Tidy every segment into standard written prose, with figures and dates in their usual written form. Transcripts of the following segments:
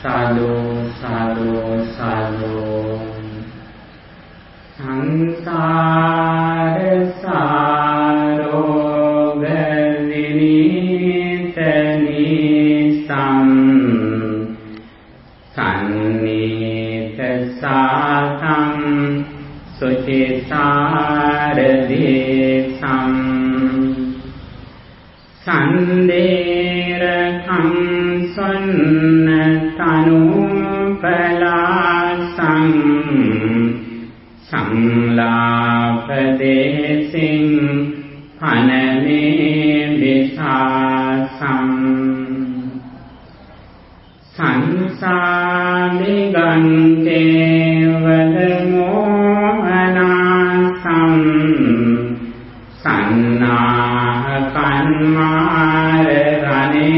Sadhu sadhu sadhu Sansara saroga dinitani sam Sannita satam sucisaradesam Sanderakam Tanupalasam Samlapadesim Paname Visasam Sansamigante Vadamohanasam Sannahakanmarane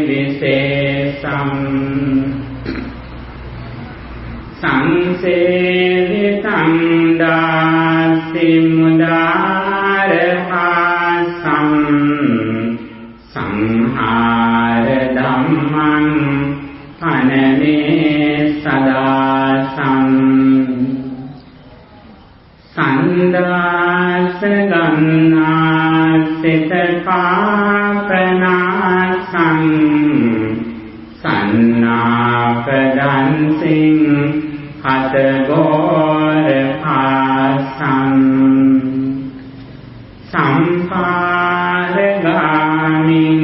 Visesam Sansevitam dasimudārahāsam Samhāra dhammam paname sadāsam Sandāsaganāsitapāpanāsam Sannāpadansim Hatagorapāsam Sampāragāmim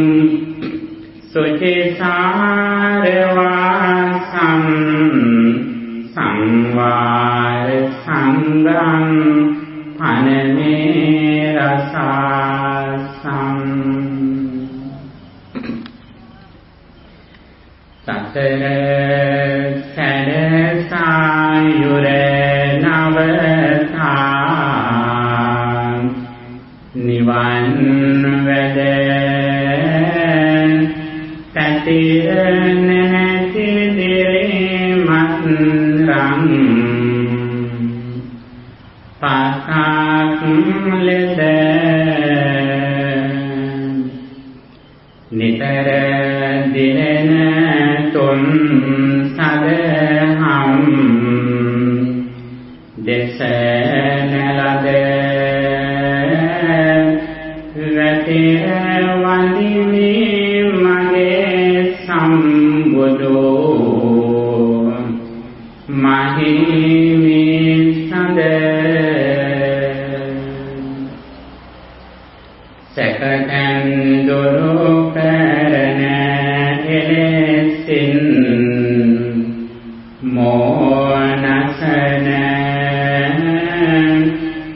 Sucisaravāsam Samvārasangram Paname rasāsam Satara Sayure Navatā Nivan Vede Tatirnati Dirimatram Patak Lede Nitara Direna Tun Sadaham Desanalade Ratira Vandini Mage Sambudu Mahimi Sade Sekatan Duru Karana Elesin Monasana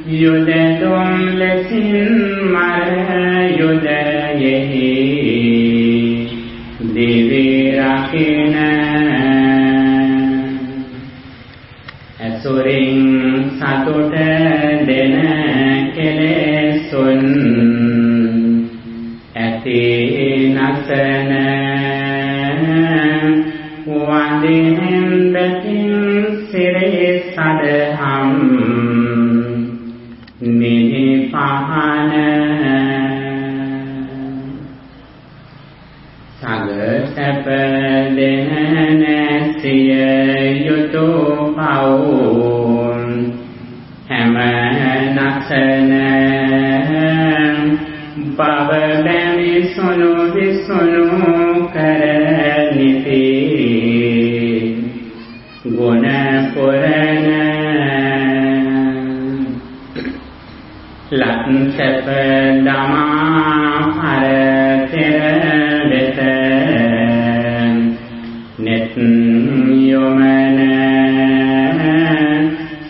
Yudedum lesin mara yudayehi Divirakina Asuring satuta dena kelesun Ati nasana Wandinin datin siri sadham Nihipahana Sagasapa siya yutu paun Hema naksana Babadami sunu visunu karaniti Guna purana Latsapa dama paratira Nit yomana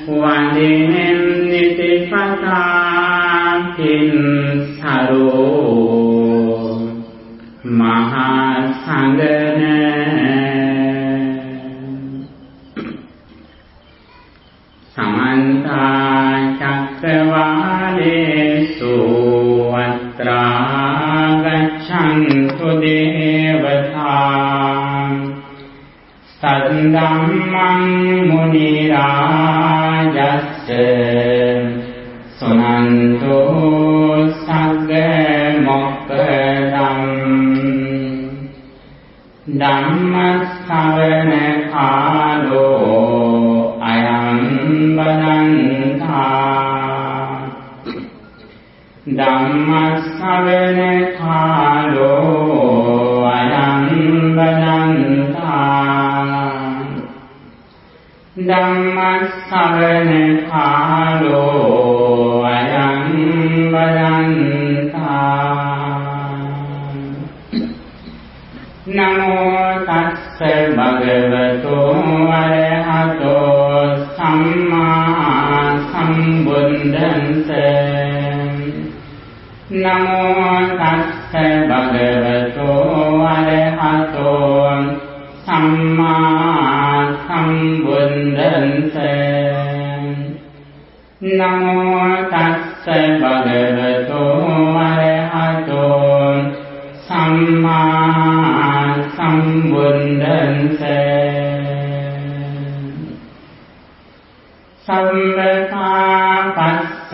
Wandinin nitipatakin Saru Mahasangana Samanta Cakravadesu Atra Gachantu Devata Saddammam Munirajassa Sunantu Sagga Mokkadam ධම්මස්සවන කාලෝ අයං බදන්තා ධම්මස්සවන කාලෝ අයං බදන්තා ධම්මස්සවන කාලෝ අයං බදන්තා නමෝ තස්ස භගවතෝ අරහතෝ සම්මා සම්බුද්දන්ස නමෝ තස්ස භගවතෝ අරහතෝ සම්මා සම්බුද්දන්ස නමෝ තස්ස භගවතෝ අරහතෝ සම්මා සම්බුද්දන්ස සම්බපාපස්ස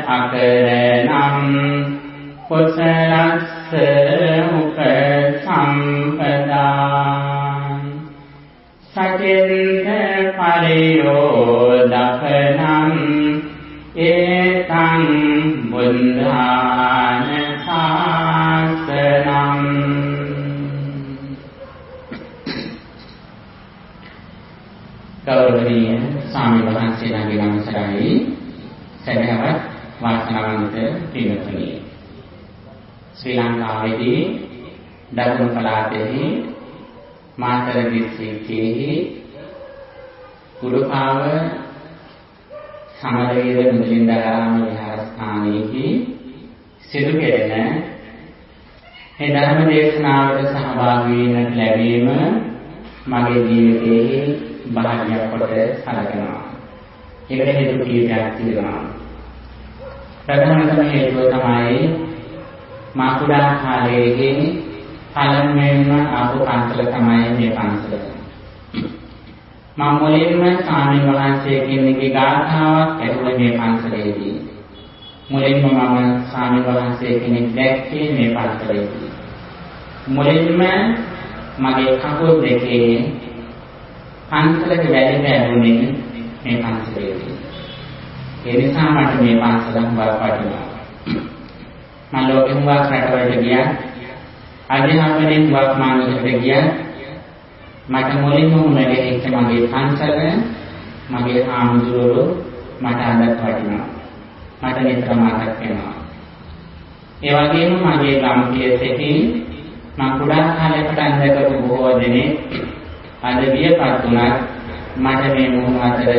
අකරණං කුසලස්ස උපසම්පදා සචින්ත පරියෝදපනං ඒතං බුද්ධාන ශාසනං ගෞරවනීය ස්වාමීන් වහන්සේලාගේ නමස්කාරයි සදහවත් වාසනාවන්ත පින්වත්නි ශ්‍රී ලංකාවේදී දකුණු පළාතෙහි මාතර දිස්ත්‍රික්කයේ කුරුකාව සමරවීර මුලින්දාරාම විහාරස්ථානයේදී සිදු කෙරෙන මේ ධර්ම දේශනාවට සහභාගී වෙන්න ලැබීම මගේ ජීවිතයේ භාග්‍යයක් කොට සැලකෙනවා. ඒකට හේතු කීපයක් තියෙනවා. ප්‍රධානම හේතුව තමයි මා කුඩා කාලයේදී පළමුවෙන්ම ආපු පන්සල තමයි මේ පන්සල. මම මුලින්ම ස්වාමීන් වහන්සේ කෙනෙකුගේ ගාථාවක් ඇහුවේ මේ පන්සලේදී. මුලින්ම මම ස්වාමීන් වහන්සේ කෙනෙක් දැක්කේ මේ පන්සලේදී. මුලින්ම මගේ කකුල් දෙකේ පන්සලට වැලි වැදුනේ මේ පන්සලේදී. ඒ නිසා මට මේ පන්සල හුඟක් වටිනවා. මම ලෝකෙ හුඟක් රටවලට ගියා. අධ්‍යාපනයෙන් හුඟක් මානසිකට ගියා. මට මුලින්ම උනගැහිච්ච මගේ පන්සල මගේ ආමුදුරෝ මට අදත් වටිනවා. මට නිතර මතක් වෙනවා. ඒ වගේම මගේ ගම්පියසෙහි මම කුඩා කාලේ පටන් දැකපු බොහෝ දෙනෙක් අද වියපත් වුණත් මට මේ මොහොත අතර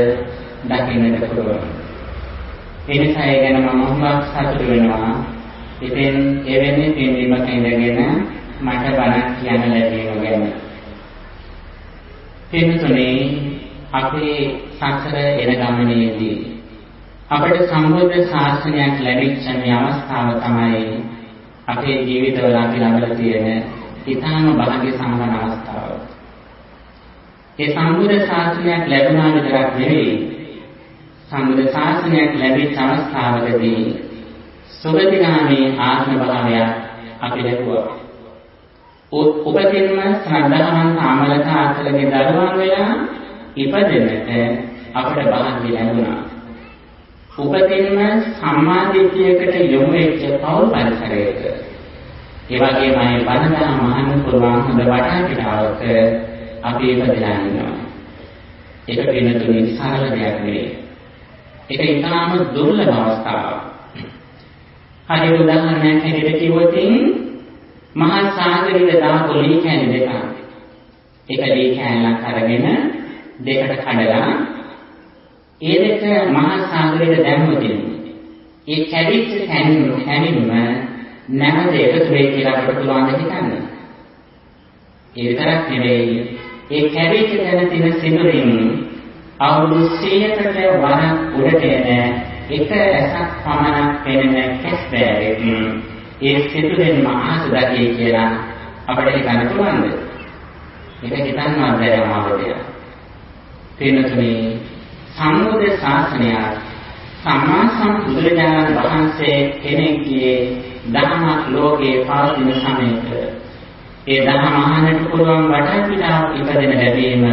දකින්නට පුළුවන්. ඒ නිසා ඒ ගැන මම හුඟක් සතුටු වෙනවා. ඉතින් එවැනි පින්වීමක ඉඳගෙන මට බණක් කියන්න ලැබීම ගැන. පින්තුනේ අපේ සසර එන ගමනේදී අපට සම්බුද්ධ ශාසනයක් ලැබිච්ච මේ අවස්ථාව තමයි අපේ ජීවිතවල අපි ළඟ තියෙන ඊටාම භාග්‍ය සම්පන්න අවස්ථාව. ඒ සම්බුද්ධ ශාසනයක් ලැබුණා විතරක් නෙවෙයි සම්බුද්ධ ශාසනයක් ලැබිච්ච අවස්ථාවකදී සුගතිගාමී ආත්ම භාවයක් අපි ලැබුවා. උපදින්ම ශ්‍රද්ධාවන්ත අමලක අතලගේ දරුවන් වෙලා ඉපදෙන්නට අපට භාග්‍ය ලැබුණා. උපදින්ම සම්මාදිට්ඨියකට යොමු වෙච්ච පෞල් පරිසරයක ඒ වගේම මේ බණදා මහාන පුරවන් හොඳ වටාපිටාවක අපි ඉපදලා ඉන්නවා. ඒක වෙනතුනේ සරල දෙයක් නෙවෙයි. ඒක ඊටාම දුර්ලභ අවස්ථාවක්. හරි උදාහරණයක් හැටියට කිව්වොත් මහා සාගරයේ දාපු ලී කෑලි දෙකක්. එක ලී කෑල්ලක් අරගෙන දෙකට කඩලා ඒ දෙක මහා සාගරයට දැම්මොත් ඒ කැඩිච්ච කැණින්ම නැවත එකතු වෙයි කියලා අපට පුළුවන් හිතන්න. ඒ විතරක් නෙවෙයි ඒ කැඩිච්ච තැන තියෙන සිදුරින් අවුරුදු 100කට වරක් උඩට එන එක ඇසක් පමණක් පෙනෙන කැස් බෑරෙක් ඒ සිදුරින්ම ආස දකේ කියලා අපිට හිතන්න පුළුවන්ද? ඒක හිතන්නවත් බැරි අමාරුයි. තේනතුනේ සම්බුද්ධ ශාසනය සම්මා සම්බුදුරජාණන් වහන්සේ කෙනෙක්ගේ ධර්මයක් ලෝකේ පවතින සමයක ඒ දහම අහන්නට පුළුවන් වටපිටාවක් ඉපදෙන ලැබීම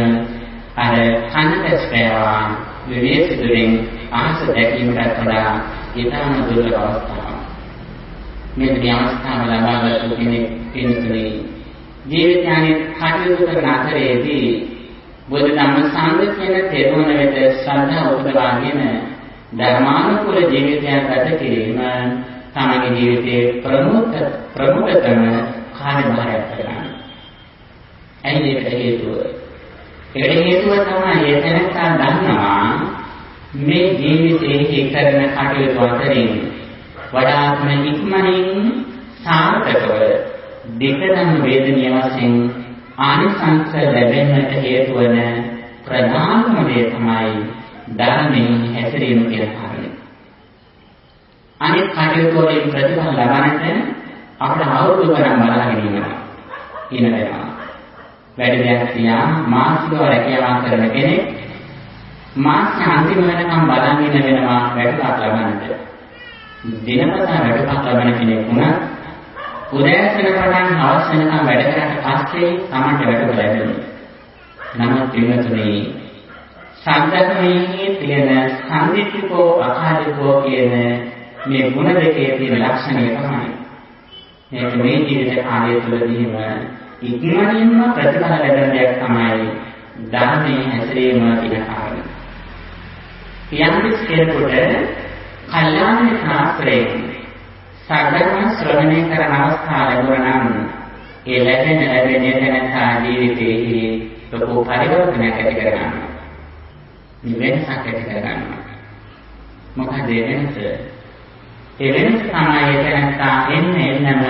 අර කනට ස්පෑවා විවේචිතුලින් ආස දැකීමකට වඩා ඊටම දුර්ලභ අවස්ථාවක්. මේ අවස්ථාව ලබාගත් කෙනෙක් පින්තුනේ ජීවිතයන්හි කටයුතු කරන අතරේදී බුදු ධම්ම සංඝ කියන තෙරුවන් වෙත ශ්‍රද්ධාව උපදවාගෙන ධර්මානුකූල ජීවිතයක් ගත කිරීම තමගේ ජීවිතයේ ප්‍රමුඛතම කාර්යභාරයක් කරගන්න. ඇයි ඒකට හේතුව? ඒකට හේතුව තමයි එතනසා දන්නවා මේ ජීවිතයේ කරන කටයුතු අතරින් වඩාත්ම ඉක්මනින් සාර්ථකව දෙකදම වේදනීය වශයෙන් ආනිසංස ලැබෙන්නට හේතු වන ප්‍රධානම දේ තමයි ධර්මයෙන් හැසිරීම කියන කාරණය. අනෙක් කටයුතු වලින් ප්‍රතිඵල ලබන්නට අපට අවුරුදු ගණන් බලාගෙන ඉන්නවා. වැඩි දෙයක් තියා මාසිකව රැකියාවක් කරන කෙනෙක් මාස අන්තිම වෙනකම් බලාගෙන වෙනවා වැඩක් ලබන්නට. දිනපතා වැඩක් ලබන කෙනෙක් වුණා උදෑසන පටන් හවස වෙනකම් වැඩ කරලා පස්සේ තමන්ට වැඩ ලැබෙනවා. නමුත් පින්වතුනි සම්දර්මයේ තියෙන සම්දිත්තිකෝ අකාලිකෝ කියන මේ ගුණ දෙකේ තියෙන ලක්ෂණය තමයි මේක මේ ජීවිත කාලය තුළදීම ඉක්මනින්ම ප්‍රතිඵල ලැබෙන දෙයක් තමයි ධර්මයේ හැසිරීම කියන කාරණය. යම්කිසි කෙනෙකුට කල්යාණ ශාස්ත්‍රයෙන් සාධර්ම ශ්‍රවණය කරන අවස්ථාව ලැබුණා නම් ඒ ලැබෙන දැනසා ජීවිතයේ ලොකු පරිවර්තනයක් ඇති කරගන්නවා. වෙනසක් ඇති කරගන්නවා. මොකද වෙනස? ඒ වෙනස තමයි දැනසා එන්නම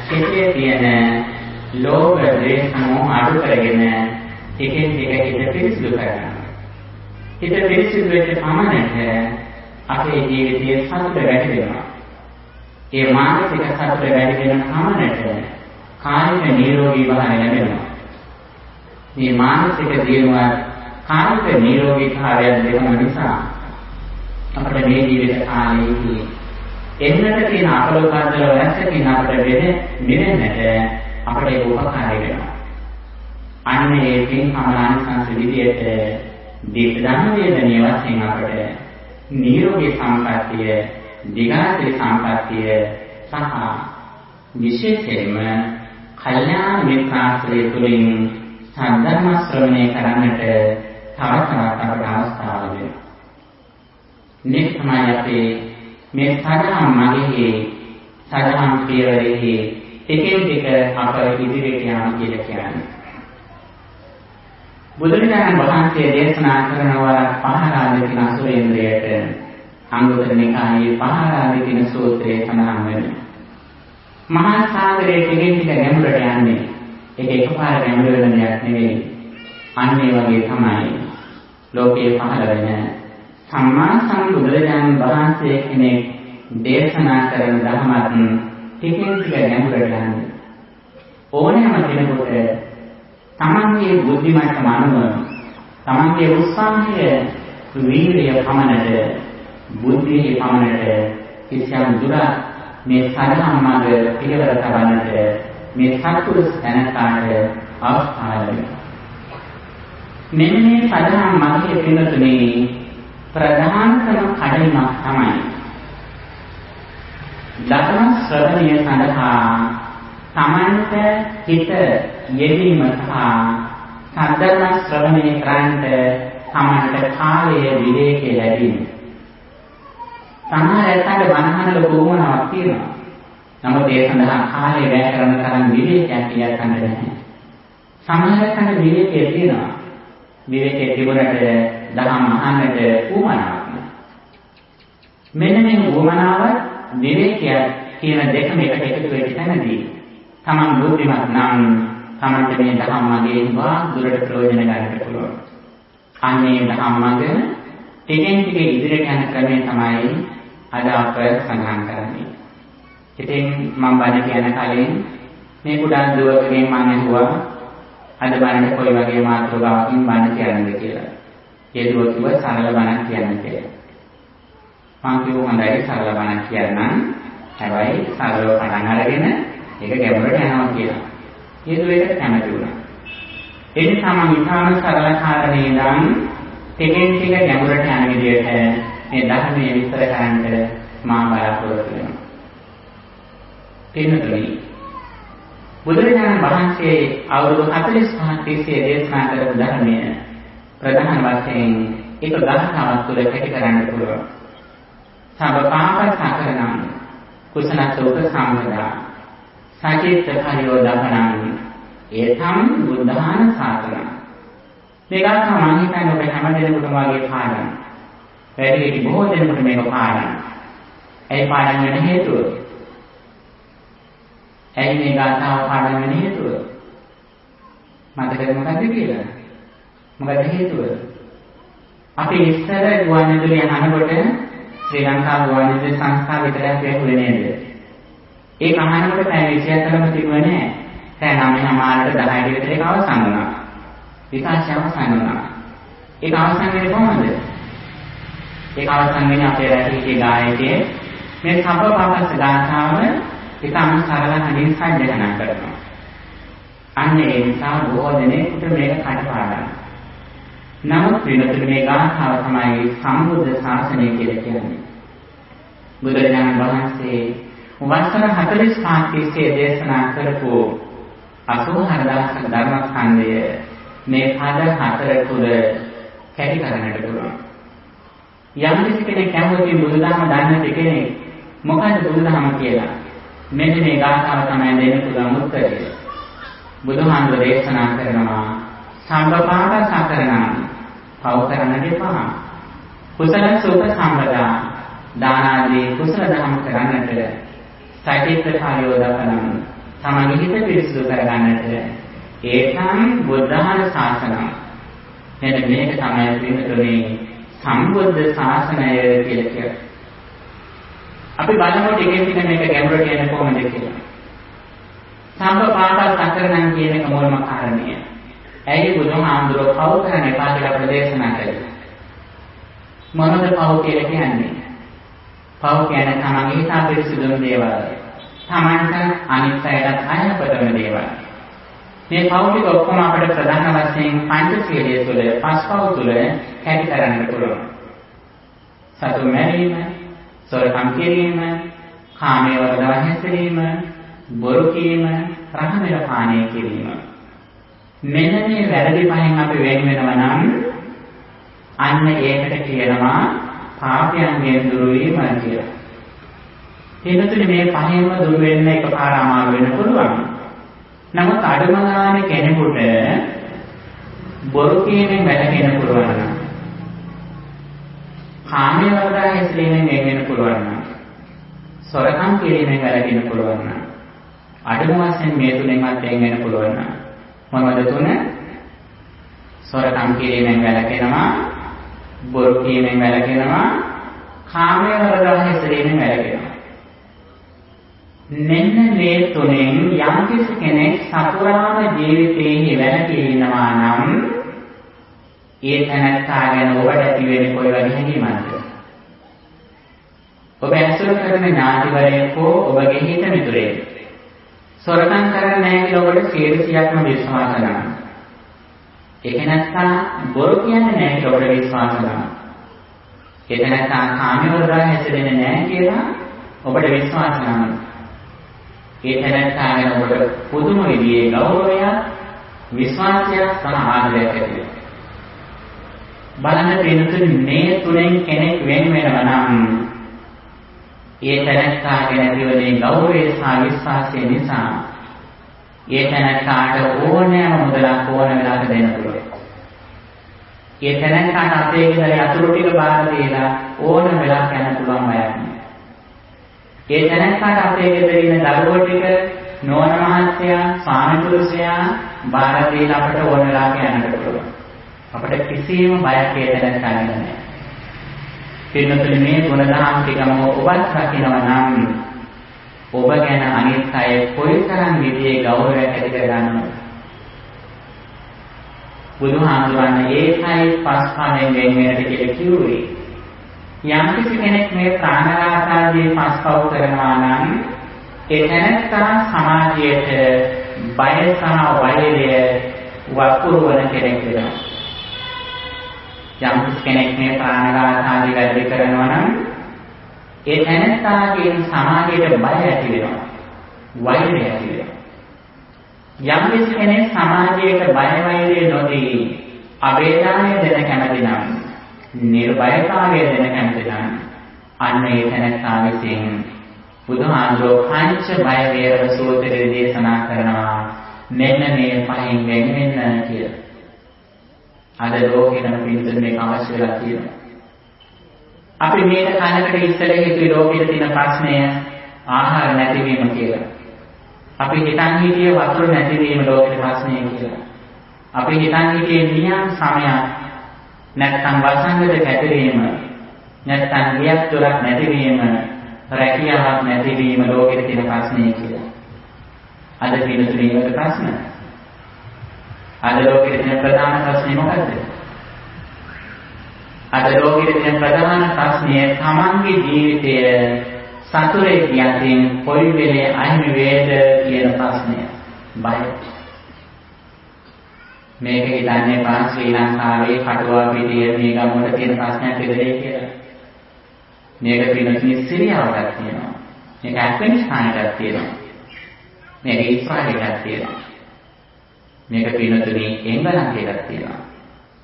සිතේ තියෙන ලෝභ ද්වේෂ මොහ අඩු කරගෙන එකෙන් එක හිත පිරිසිදු කරගන්නවා. හිත පිරිසිදු වෙච්ච පමණට අපේ ජීවිතයේ සතුට වැඩි වෙනවා. ඒ මානසික සතුට වැඩි වෙන පමණට කායික නිරෝගී භාවය ලැබෙනවා. මේ මානසික දියුණුව කායික නිරෝගී භාවය ලැබෙන නිසා අපේ මේ ජීවිත කාලයේදී එන්නට තියෙන අපලෝකන්තර වැස්සකින් අපිට මෙරෙන්නට අපේ උපකාරය වෙනවා. අන්න ඒ පින් සමානසංස විදියට දීපදාන වේදනීය වශයෙන් අපිට නිරෝගී සම්පත්තිය, දිගාසිරි සම්පත්තිය සහ විශේෂයෙන්ම කල්යාණ මිත්‍රාශ්‍රය තුළින් සද්ධර්ම ශ්‍රවණය කරන්නට තව තවත් අපට අවස්ථාව ලැබෙනවා. මේ තමයි අපේ මේ සදහම් මගේ සදහම් පියවරෙහි ටිකෙන් ටික අප ඉදිරියට යනවා කියලා කියන්නේ. බුදුරජාණන් වහන්සේ දේශනා කරනවා පහරාදින අසුරේන්ද්‍රයට අංගුත්තර නිකායේ පහරාදින සූත්‍රයේ සඳහන් වෙන මහා සාගරයේ ටිකෙන් ටික ගැඹුරට යන්නේ. ඒක එකපාර ගැඹුර වෙන දෙයක් නෙවෙයි. අන්න ඒ වගේ තමයි ලෝකයේ පහළ වෙන සම්මා සම්බුදුරජාණන් වහන්සේ කෙනෙක් දේශනා කරන ධර්මات ටිකෙන් ටික ගැඹුරට යන්නේ. ඕනෑම කෙනෙකුට තමන්ගේ බුද්ධිමට්ටම අනුව තමන්ගේ උත්සාහය වීර්යය පමණට බුද්ධියේ පමණට කිසියම් දුරක් මේ සරහම් මඟ පිළිවෙල තබන්නට මේ සත්පුරුෂ දැනකාට අවස්ථාව ලැබෙනවා. මෙන්න මේ සරහම් මඟේ පිළිතුරේ ප්‍රධානතම කඩයිමක් තමයි ධර්ම ශ්‍රවණය සඳහා තමන්ට හිත යෙදීම සහ සද්ධර්ම ශ්‍රවණය කරන්නට තමන්ට කාලය විවේකී ලැබීම. සමහර ඇත්තට වනහන ලෝකෝමනාවක් තියෙනවා. නමුත් ඒ සඳහා කාලය වැය කරන තරම් විවේකයක් කියන්න නැහැ. සමහර ඇත්තට විවේකයේ තියෙනවා. විවේකයේ තිබුණට දහම් අහන්නට උවමනාවක් නැහැ. මෙන්න මේ උවමනාව විවේකය කියන දෙකම එකට එකතු වෙච්ච තැනදී තමන් බුද්ධිමත් නම් තමන්ට මේ දහම් මගේ වා දුරට ප්‍රයෝජන ගන්නට පුළුවන්. අනේ දහම් මග ටිකෙන් ටික ඉදිරියට යන ක්‍රමය තමයි අද අප සඳහන් කරන්නේ. ඉතින් මම බණ කියන කලින් මේ කුඩා දුවකගෙන් මම අහුවා අද බණට කොයි වගේ මාතෘකාවකින් බණ කියන්නද කියලා. ඒ දුව කිව්ව සරල බණක් කියන්න කියලා. මම කිව්වා හොඳයි සරල බණක් කියන්නම්. හැබැයි සරලව පටන් අරගෙන ඒක ගැඹුරට යනවා කියලා. යෙදුවේට කැමති වුණා. ඒ නිසා මම ඉතාම සරල කාරණේ ඉඳන් ටිකෙන් ටික ගැඹුරට යන විදිහට මේ ධර්මයේ විස්තර කරන්නට මා බලාපොරොත්තු වෙනවා. පින්නතුනි, බුදුරජාණන් වහන්සේ අවුරුදු 45ක් තිස්සේ දේශනා කරපු ධර්මය ප්‍රධාන වශයෙන් එක ගාථාවක් තුළ කැටි කරන්න පුළුවන්. සබ්බපාපසකරණං කුසලසෝක සම්පදා සචිත්ත පරියෝදපණං ඒතම් බුද්ධාන සාසනං. මේ ගාථාව මම හිතන්නේ ඔබ හැම දෙනෙකුටම වගේ පාඩම්. වැඩි බොහෝ දෙනෙකුට මේක පාඩම්. ඒ පාඩම් වෙන හේතුව. ඇයි මේ ගාථාව පාඩම් වෙන හේතුව? මතකද මොකද්ද කියලා? මොකද හේතුව? අපි ඉස්සර ගුවන්විදුලිය අහනකොට ශ්‍රී ලංකා ගුවන්විදුලි සංස්ථාව විතරක් වැහුවේ නේද? ඒක අහනකොට පැය 24ම තිබුණේ නැහැ. පැය 9:00ට 10ට විතර ඒක අවසන් වුණා. විකාශය අවසන් වුණා. ඒක අවසන් වෙන්නේ කොහොමද? ඒක අවසන් වෙන්නේ අපේ රටේ ගායකයේ මේ සබ්බපාපස්ස ගාථාව ඉතාම සරල හඬින් සජ්ජනනා කරනවා. අන්න ඒ නිසා බොහෝ දෙනෙකුට මේක කටපාඩම්. නමුත් වෙනතුරු මේ ගාථාව තමයි සම්බුද්ධ ශාසනය කියලා කියන්නේ. බුදුරජාණන් වහන්සේ වසර 45ක් තිස්සේ දේශනා කරපු 84000ක ධර්මස්කන්ධය මේ පද හතර තුල කැටි කරන්නට පුළුවන්. යම් කෙනෙක් කැමති බුදුදහම දන්න කෙනෙක් මොකද බුදුදහම කියලා මෙන්න මේ ගාථාව තමයි දෙන්න පුළුවන් උත්තරය. බුදුහාමුදුරේ දේශනා කරනවා සම්බපාපසකරණං පව කරන්න දෙපා. කුසල සෝක සම්පදා දාන ආදී කුසල ධර්ම කරන්නට සයිතිත්ත කායෝදපණං තමන්ගේ හිත පිරිසුදු කරගන්නට ඒකම් බුද්ධාන ශාසනං. මෙන්න මේක තමයි පිළිතුරේ සම්බුද්ධ ශාසනය කියලා කියන්නේ. අපි බලමු ටිකෙන් ටික මේක ගැඹුරට යන්න කොහොමද කියලා. සම්බපාපසකරණං කියන එක මොනම කාරණය? ඇයි බුදුහාමුදුරුවෝ පව කරන්න එපා කියලා ප්‍රදේශනා කළේ? මොනවද පව කියලා කියන්නේ? පව කියන්නේ තමන්ගේ හිත පිරිසුදුන දේවල්. තමන්ට අනිත් අයටත් අයහපත වෙන දේවල්. මේ පව ටික ඔක්කොම අපිට ප්‍රධාන වශයෙන් පංචශීලයේ තුල, පස්පව තුල කැටි කරන්න පුළුවන්. සතුන් මැරීම, සොරකම් කිරීම, කාමයේ වර්ධව හැසිරීම, බොරු කීම, රහමෙල පානය කිරීම. මෙන්න මේ වැරදි පහෙන් අපි වෙන් වෙනවා නම් අන්න ඒකට කියනවා පාපයන්ගෙන් දුරු වීම කියලා. එතකොට මේ පහෙන්ම දුරු වෙන්න එකපාර අමාරු වෙන්න පුළුවන්. නමුත් අඩුම ගානේ කෙනෙකුට බොරු කීමෙන් වැළකෙන්න පුළුවන් නම්, කාමයේ වර්ධව හැසිරීමෙන් වෙන් පුළුවන් නම්, සොරකම් කිරීමෙන් වැළකෙන්න පුළුවන් නම්, අඩුම වශයෙන් මේ තුනෙන්වත් වෙන් පුළුවන් නම් මොනවද තුන? සොරකම් කිරීමෙන් වැළකෙනවා, බොරු කීමෙන් වැළකෙනවා, කාමයේ වර්ධව හැසිරීමෙන් වැළකෙනවා. මෙන්න මේ තුනෙන් යම් කෙනෙක් සතුරාම ජීවිතයේ වැළකී ඉන්නවා නම් ඒ තැනත්තා ගැන ඔබට ඇති වෙන්නේ කොයි වගේ හැඟීමක්ද? ඔබ ඇසුරු කරන ඥාතිවරයෙක් හෝ ඔබගේ හිත මිතුරෙක් සොරකම් කරන්නේ නැහැ කියලා ඔබට 100%ක්ම විශ්වාස කරනවා. ඒක නැත්නම් බොරු කියන්නේ නැහැ කියලා ඔබට විශ්වාස කරනවා. ඒක නැත්නම් කාමයේ වර්ධව හැසිරෙන්නේ නැහැ කියලා ඔබට විශ්වාස කරනවා. ඒ තැනත්තා ගැන ඔබට පුදුම විදිහේ ගෞරවයක්, විශ්වාසයක් සහ ආදරයක් ඇති වෙනවා. බලන්න පිළිතුරු මේ තුනෙන් කෙනෙක් වෙන වෙනවා නම් ඒ තැනත්තා ගැන ඇතිවන ගෞරවය සහ විශ්වාසය නිසා ඒ තැනත්තාට ඕනෑම මුදලක් ඕන වෙලාවක දෙන්න පුළුවන්. ඒ තැනත්තාට අපේ ගෙදර අතුරු ටික බාර දීලා ඕන වෙලාවක යන්න පුළුවන් බයක් නෑ. ඒ තැනත්තාට අපේ ගෙදර ඉන්න දරුවෝ ටික නෝන මහත්තයා, ස්වාමි පුරුෂයා බාර දීලා අපට ඕන වෙලාවක යන්නට පුළුවන්. අපිට කිසිම බයක් ඒ තැනත්තා ගැන නෑ. පින්නතුනි මේ ගුණධර්ම ටිකම ඔබත් රකින්නවා නම් ඔබ ගැන අනිත් අය කොයිතරම් විදිහේ ගෞරවයක් ඇති කරගන්නවද? බුදුහාමුදුරනේ ඒකයි පස්පවෙන් වෙන් වෙනට කියලා කිව්වේ. යම් කෙනෙක් මේ ප්‍රාණඝාතාදී පස්පව කරනවා නම් ඒ තැනත්තා සමාජයට බය සහ වෛරය වපුරවන කෙනෙක් වෙනවා. යම් කෙනෙක් මේ ප්‍රාණඝාත ආදී වැඩ කරනවා නම් ඒ තැනත්තාගේ සමාජයට බය ඇති වෙනවා. වෛරය ඇති වෙනවා. යම් කෙනෙක් සමාජයට බය වෛරය නොදී අභේදානය දෙන කැමති නම් නිර්භයතාවය දෙන කැමති නම් අන්න ඒ තැනත්තා විසින් බුදුහාමුදුරුවෝ පංච බය වේරව සූත්‍රයේ දේශනා කරනවා මෙන්න මේ පහෙන් වෙන වෙන්න කියලා. අද ලෝකෙටම පිළිතුරු මේක අවශ්‍ය වෙලා තියෙනවා. අපි මේක කනකට ඉස්සෙල්ලා හිතුවේ ලෝකෙට තියෙන ප්‍රශ්නය ආහාර නැතිවීම කියලා. අපි හිතන් හිටියේ වතුර නැතිවීම ලෝකෙට ප්‍රශ්නය කියලා. අපි හිතන් හිටියේ නියම් සමයක් නැත්නම් වසංගත කැටවීම නැත්නම් ගියක් දොරක් නැතිවීම රැකියාවක් නැතිවීම ලෝකෙට තියෙන ප්‍රශ්නය කියලා. අද පිළිතුරේ ඒකට ප්‍රශ්න. අද ලෝකෙට තියෙන ප්‍රධාන ප්‍රශ්නේ මොකද්ද? අද ලෝකෙට තියෙන ප්‍රධාන ප්‍රශ්නය තමන්ගේ ජීවිතය සතුරේ කියතින් කොයි වෙලේ අහිමි වේද කියන ප්‍රශ්නය. බය. මේක හිතන්නේ පාන් ශ්‍රී ලංකාවේ කටුවා පිටියේ මේ ගමකට තියෙන ප්‍රශ්නයක් විතරයි කියලා. මේක පිළිතුරු සිරියාවටත් තියෙනවා. මේක ඇෆ්ගනිස්තානයටත් තියෙනවා. මේක ඉස්රායලටත් තියෙනවා. මේක පිළිතුරු එංගලන්තයටත් තියෙනවා.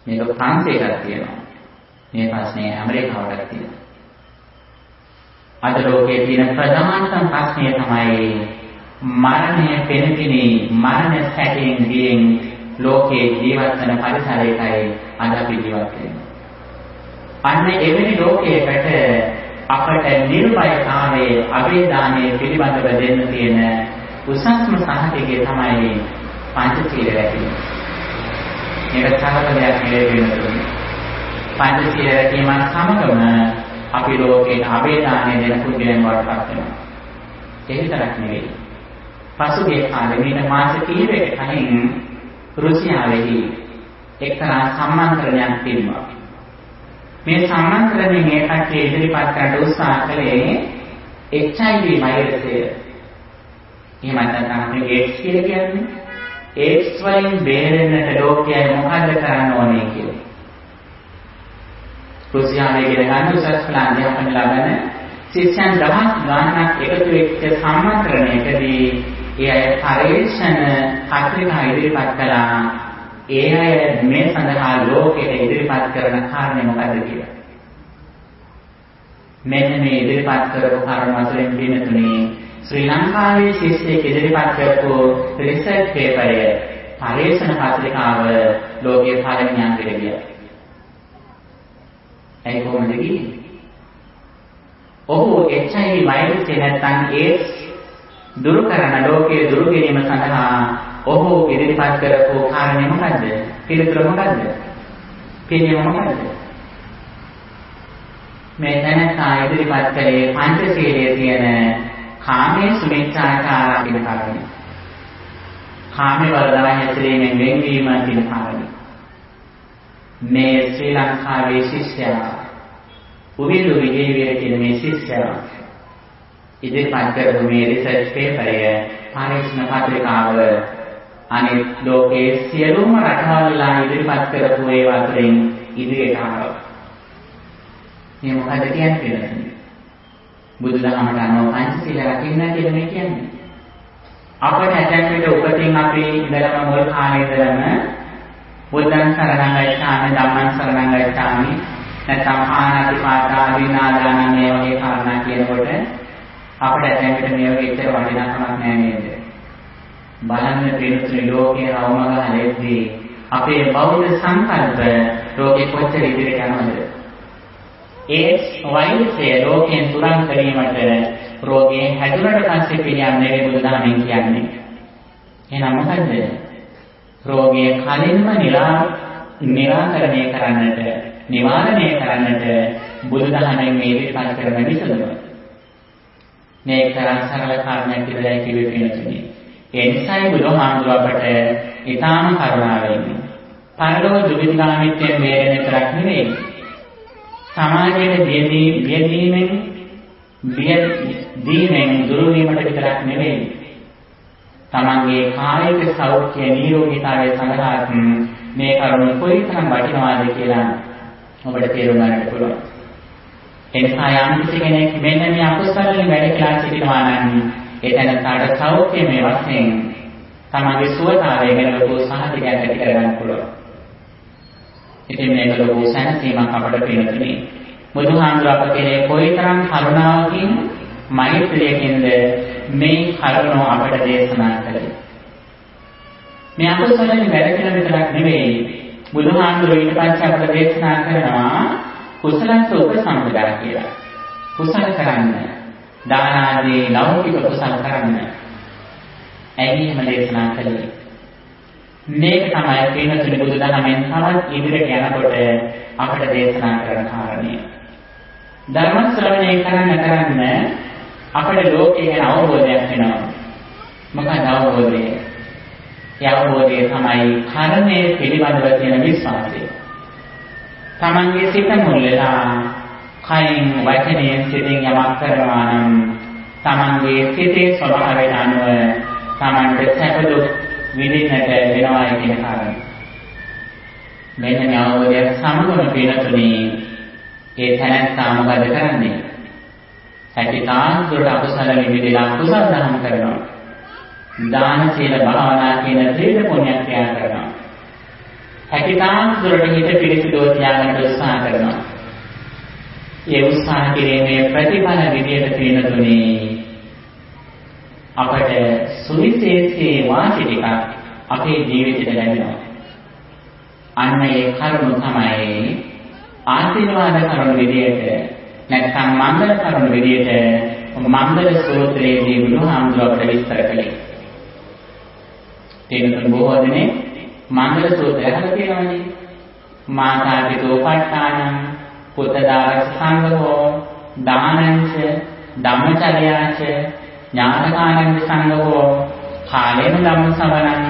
මේක ප්‍රංශයටත් තියෙනවා. මේ ප්‍රශ්නේ ඇමරිකාවටත් තියෙනවා. අද ලෝකයේ තියෙන ප්‍රධානතම ප්‍රශ්නය තමයි මරණය පෙනෙන්නේ මරණ සැකයෙන් ගියෙන් ලෝකයේ ජීවත් වෙන පරිසරයකයි අද අපි ජීවත් වෙන්නේ. අන්න එවැනි ලෝකයකට අපට නිර්භයතාවයේ අභේදානයේ පිළිබඳව දෙන්න තියෙන උසස්ම සහතිකය තමයි පංචශීල රැකීම. මේක සාහසයක් නෙවෙයි. පංචශීල රැකීම සමගම අපි ලෝකයේ අභේදානයේ දෙන පුද්ගලයන් වඩපත් වෙනවා. ඒ විතරක් නෙවෙයි. පසුගිය කාලේ මේ මාස කිහිපයකට කලින් රුසියාවේදී එක්තරා සම්මන්ත්‍රණයක් තිබුණා. මේ සම්මන්ත්‍රණයෙන් මේ කට්ටිය ඉදිරිපත් කරන්න උත්සාහ කළේ HIV වෛරසය. එහෙම නැත්නම් AIDS කියලා කියන්නේ AIDS වලින් බේරෙන්නට ලෝකයේ මොකද කරන්න ඕනේ කියලා. රුසියාවේ ගිරගන්න උසස් ප්ලාන් එකක් ලබන ශිෂ්‍යයන් දහස් ගණනක් එකතු වෙච්ච සම්මන්ත්‍රණයකදී ඒ අය පරීක්ෂණ පත්‍රිකා ඉදිරිපත් කළා. ඒ අය මේ සඳහා ලෝකෙට ඉදිරිපත් කරන කාරණේ මොකද්ද කියලා. මෙන්න මේ ඉදිරිපත් කරපු කාරණා වලින් පිළිතුරේ ශ්‍රී ලංකාවේ ශිෂ්‍යයෙක් ඉදිරිපත් කරපු රිසර්ච් පේපරය පරීක්ෂණ පත්‍රිකාව ලෝකයේ පළවෙනි අංකයට ගියා. ඒ කොහොමද ගියේ? ඔහු HIV වෛරසය නැත්නම් AIDS දුරු කරන ලෝකයේ දුරු කිරීම සඳහා ඔහු ඉදිරිපත් කරපු කාරණේ මොකද්ද? පිළිතුර මොකද්ද? පිළියම මොකද්ද? මේ දැනසා ඉදිරිපත් කළේ පංචශීලයේ තියෙන කාමයේ සුමිච්ඡාචාර කියන කාරණේ. කාමයේ වර්ධනය හැසිරීමෙන් වෙන්වීම කියන කාරණේ. මේ ශ්‍රී ලංකාවේ ශිෂ්‍යයා උවිලු විජේවීර කියන මේ ශිෂ්‍යයා ඉදිරිපත් කරපු මේ රිසර්ච් පේපරය පරීක්ෂණ පත්‍රිකාව අනිත් ලෝකයේ සියලුම රටවල්ලා ඉදිරිපත් කරපු ඒවා අතරින් ඉදිරියට ආවා. මේ මොකද කියන්නේ? බුදුදහමට අනුව පංචශීල රකින්න කියලා මේ කියන්නේ. අපට ඇතැම් විට උපතින් අපි ඉඳලම මුල් කාලේ ඉඳලම බුද්ධං සරණං ගච්ඡාමි ධම්මං සරණං ගච්ඡාමි නැත්නම් ආනාතිපාතා විනාදාන මේ වගේ කාරණා කියනකොට අපිට ඇතැම් විට මේ වගේ ඉතර වටිනාකමක් නැහැ නේද? බලන්න පිළිතුරු ලෝකයේ අවමගහලෙද්දී අපේ බෞද්ධ සංකල්ප ලෝකෙ කොච්චර ඉදිරියට යනවද? ඒ වෛරසය ලෝකයෙන් තුරන් කිරීමට රෝගයෙන් හැදුනට පස්සේ පිළියන්නේ බුදුදහමෙන් කියන්නේ. එහෙනම් මොකද්ද? රෝගය කලින්ම නිරාකරණය කරන්නට, නිවාරණය කරන්නට බුදුදහමෙන් මේ ඉදිරිපත් කරන විසඳුම. මේ තරම් සරල කාරණයක් විතරයි කිව්වේ පිළිතුරේ. ඒ නිසායි බුදුහාමුදුරුවෝ අපට ඊටාම කරුණාවෙන් පරලෝක දුකිගාමීත්වයෙන් මේරෙන විතරක් නෙවෙයි සමාජයේ දීමෙන් දුරු වීමට විතරක් නෙවෙයි තමන්ගේ කායික සෞඛ්‍ය නිරෝගීතාවය සඳහා මේ කරුණ කොයිතරම් වටිනවද කියලා ඔබට තේරුම් ගන්නට පුළුවන්. එනිසා යම් කෙනෙක් මෙන්න මේ අකුසලයෙන් වැඩ කළා සිටිනවා නම් එතනට සෞඛ්‍යමය වශයෙන් තමන්ගේ සුවතාවය ගැන ලොකු සහතිකයක් ඇති කරගන්න පුළුවන්. ඉතින් මේක ලොකු සැනසීමක් අපට පේනතුනේ. බුදුහාමුදුර අප කෙරේ කොයිතරම් කරුණාවකින් මෛත්‍රියකින්ද මේ කරුණ අපට දේශනා කළේ. මේ අකුසලයෙන් වැඩ කළ විතරක් නෙවෙයි බුදුහාමුදුර ඊට පස්සේ අපට දේශනා කරනවා කුසලස්ස උපසම්පදා කියලා. කුසල කරන්න. දාන ආදී ලෞකික කුසල කරන්න. ඇයි එහෙම දේශනා කළේ? මේක තමයි පින්තුනි බුදුදහමෙන් තවත් ඉදිරියට යනකොට අපට දේශනා කරන කාරණය. ධර්ම ශ්‍රවණය කරන්න අපේ ලෝකේ ගැන අවබෝධයක් වෙනවා. මොකක්ද අවබෝධය? ඒ අවබෝධය තමයි කර්මයේ පිළිබඳව තියෙන විශ්වාසය. තමන්ගේ සිත මුල් වෙලා කයින් වචනයෙන් සිතින් යමක් කරනවා නම් තමන්ගේ සිතේ ස්වභාවයට අනුව තමන්ට සැප දුක් විඳින්නට වෙනවා කියන කාරණය. මෙන්න මේ අවබෝධය සමගම පිනතුනේ ඒ තැනත්තා මොකද කරන්නේ? හැකිතාන් දුරට අකුසල විවිධලා කුසල දහම් කරනවා. දාන සීල භාවනා කියන ත්‍රිවිධ පුණ්‍ය ක්‍රියා කරනවා. හැකිතාන් දුරට හිත පිරිසිදුව තියාගන්න උත්සාහ කරනවා. ඒ උත්සාහ කිරීමේ ප්‍රතිඵල විදියට පිනතුනේ අපට සුවිශේෂී වාසි ටිකක් අපේ ජීවිතයට ලැබෙනවා. අන්න ඒ කරුණ තමයි ආශිර්වාද කරුණ විදියට නැත්නම් මංගල කරුණ විදියට මංගල සූත්‍රයේදී බුදුහාමුදුරුවෝ අපට විස්තර කළේ. තේරුම් බොහෝ දෙනේ මංගල සූත්‍රය අහලා තියෙනවනේ. මාතා පිතෝපට්ඨානං පුතදාර සංඝෝ දානංච ධම්මචර්යාච ඥානකානන්ද සංඝෝ කාලේන ධම්ම සවණං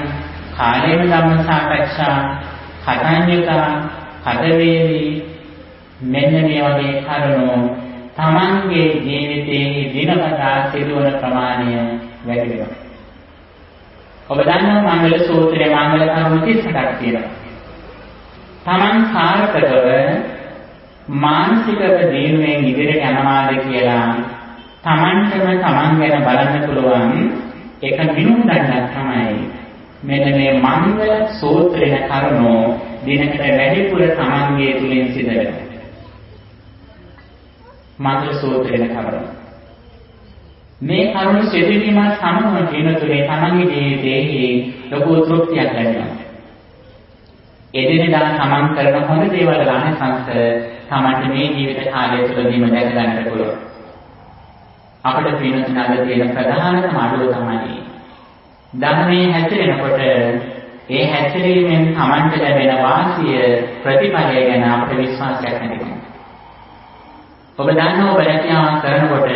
කාලේන ධම්ම සාකච්ඡා කතඤ්ඤිකා කදවේදී මෙන්න මේ වගේ කරුණු තමන්ගේ ජීවිතයේ දිනපතා සිදුවන ප්‍රමාණය වැඩි වෙනවා. ඔබ දන්නවා මංගල සූත්‍රයේ මංගල කරුණු 38ක් තියෙනවා. තමන් සාර්ථකව මානසිකව දිනුවෙන් ඉදිරියට යනවාද කියලා තමන්ටම තමන් ගැන බලන්න පුළුවන් එක මිනුම් දණ්ඩක් තමයි මෙන්න මේ මංගල සූත්‍රයේ කරුණු දිනකට වැඩිපුර තමන්ගේ තුලින් සිදු වෙනවා. මංගල සූත්‍රයේ කරුණු මේ කරුණු සිදුවීම සමගම දිනතුලේ තමන්ගේ ජීවිතයේ ලොකු තෘප්තියක් ලැබෙනවා. එදිනෙදා තමන් කරන හොඳ දේවල් ගන්නසංස තමන්ට මේ ජීවිත කාලය තුළදීම දැක ගන්නට පුළුවන්. අපිට පිනතුන අද තියෙන ප්‍රධානම අඩුව තමයි ධර්මයේ හැසිරෙනකොට ඒ හැසිරීමෙන් තමන්ට ලැබෙන වාසිය ප්‍රතිඵලය ගැන අපිට විශ්වාසයක් නැතිකම. ඔබ දන්නවා ඔබ රැකියාවක් කරනකොට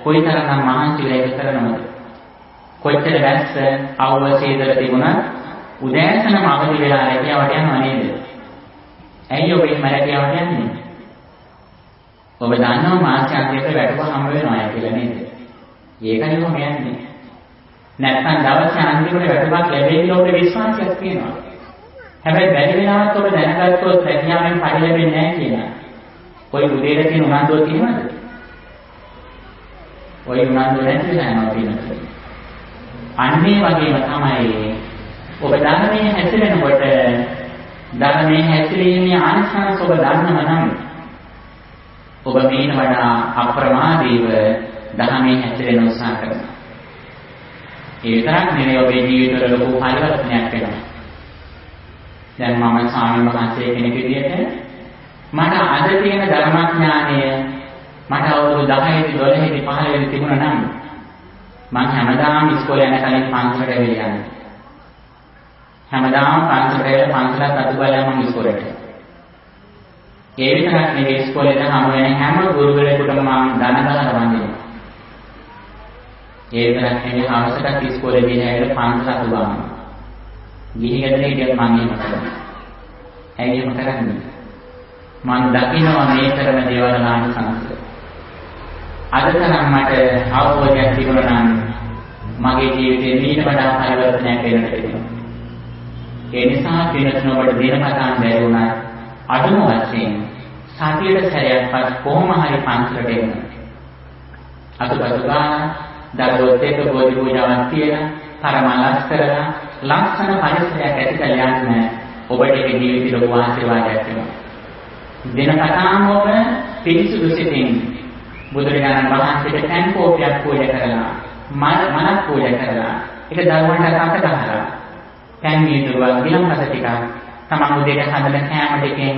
කොයිතරම් මහන්සි වෙලා ඒක කරනවද? කොච්චර වැස්ස අවශ්‍යදලා තිබුණත් උදෑසනම අවදි වෙලා රැකියාවට යනවා නේද? ඇයි ඔබ එහෙම රැකියාවට යන්නේ? ඔබ දන්නවා මාසයකට වැටුප හම්බ වෙනවා කියලා නේද? ඒකනේ ඔබ යන්නේ. නැත්නම් දවසේ අන්තිමට වැටුපක් ලැබෙන්නේ ඔබේ විශ්වාසයක් තියෙනවා. හැබැයි බැරි වෙලාවත් ඔබ දැනගත්තොත් රැකියාවෙන් පරි ලැබෙන්නේ නැහැ කියලා. ඔය උදේට තියෙන උනන්දුව තියෙනවද? ඔය උනන්දුව නැති වෙලා යනවා කියනවා. අන්නේ වගේම තමයි ඔබ ධර්මයේ හැසිරෙනකොට ධර්මයේ හැසිරීමේ ආනිසංස ඔබ දන්නව නම් ඔබ මේන වඩා අප්‍රමාදීව ධර්මයේ හැසිරෙන්න උත්සාහ කරනවා. ඒ විතරක් නෙවෙයි ඔබේ ජීවිතවල ලොකු පරිවර්තනයක් වෙනවා. දැන් මම ස්වාමීන් වහන්සේ කෙනෙක් විදිහට මට අද තියෙන ධර්මඥානය මට අවුරුදු 10 12 15 තිබුණා නම් මම හැමදාම ඉස්කෝලේ යන කලින් පන්සලට වෙලා යන්නේ. හැමදාම පන්සලට අතුබලලා මම ඉස්කෝලේට. ඒ විතරක් නෙවෙයි ඉස්කෝලේට හමු වෙන හැම ගුරුවරයෙකුටම මම ධන දාලා වන්දිනවා. ඒ විතරක් නෙවෙයි හවසට ඉස්කෝලේ ගිහින් ඇවිල්ලා පන්සල අතුබලනවා. ගිහින් ගෙදර හිටියත් මම එහෙම කරනවා. ඇයි එහෙම කරන්නේ? මම දකිනවා මේ කරන දේවල් ආනිසංස. අද තරම් මට අවබෝධයක් තිබුණා නම් මගේ ජීවිතේ ඊට වඩා පරිවර්තනයක් වෙන්නට වෙනවා. ඒ නිසා පිනතුන ඔබට දිනපතාම බැරි වුණා අඩුම වශයෙන් සතියට සැරයක්වත් කොහොම හරි පන්සලට එන්න. අතුපතු ගාන දරුවොත් එක්ක බෝධි පූජාවක් කියලා පරමලස් කරලා ලක්ෂණ පරිසරයක් ඇති කරලා යන්න ඔබට ඒ ජීවිතේ ලොකු ආශිර්වාදයක් වෙනවා. දිනපතාම ඔබ පිරිසුදු සිතින් බුදුරජාණන් වහන්සේට පෑන් කෝපයක් පූජා කරලා මනක් පූජා කරලා ඒක දරුවන්ට අත ගහලා පෑන් වීදුරුවක් ගිලම්පස ටිකක් තමන් උදේට හදන කෑම ටිකෙන්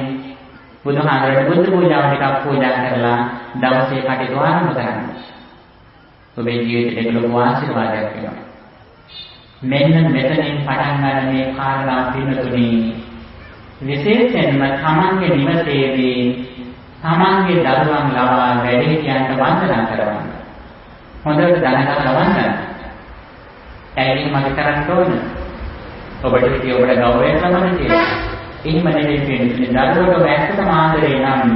බුදුහාමරට බුද්ධ පූජාව ටිකක් පූජා කරලා දවසේ කටයුතු ආරම්භ කරන්න. ඔබේ ජීවිතේට ලොකු ආශිර්වාදයක් වෙනවා. මෙන්න මෙතනින් පටන් ගන්න මේ කාරණා පිළිතුරුනි විශේෂයෙන්ම තමන්ගේ නිවසේදී තමන්ගේ දරුවන් ලවා වැඩිහිටියන්ට වන්දනා කරවන්න. හොඳට දැනගන්න වන්දනා. ඇයි මම කරන්න ඕන? ඔබට හිතේ ඔබට ගෞරවය ලබන්න කියලා. එහෙම නෙවෙයි කියන්නේ දරුවෝ වැස්සට ආදරේ නම්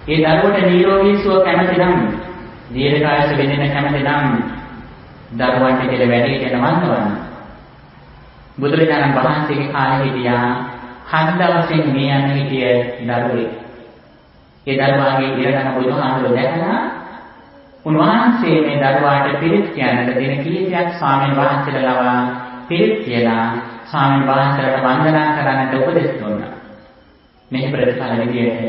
ඒ දරුවට නිරෝගී සුව කැමති නම් දීර්ඝායස වෙන්න කැමති නම් දරුවන්ට කියලා වැඩි කියන වන්දනවන්න. බුදුරජාණන් වහන්සේගේ කාලේ හිටියා 7 දවසෙන් මේ යන හිටිය දරුවෙක්. ඒ දරුවාගේ ඉරණම බුදුහාමුදුරුවෝ දැකලා උන්වහන්සේ මේ දරුවාට පිරිත් කියන්නට දින කීපයක් ස්වාමීන් වහන්සේලා ලවා පිරිත් කියලා ස්වාමීන් වහන්සේලාට වන්දනා කරන්නට උපදෙස් දුන්නා. මේ ප්‍රතිඵල විදියට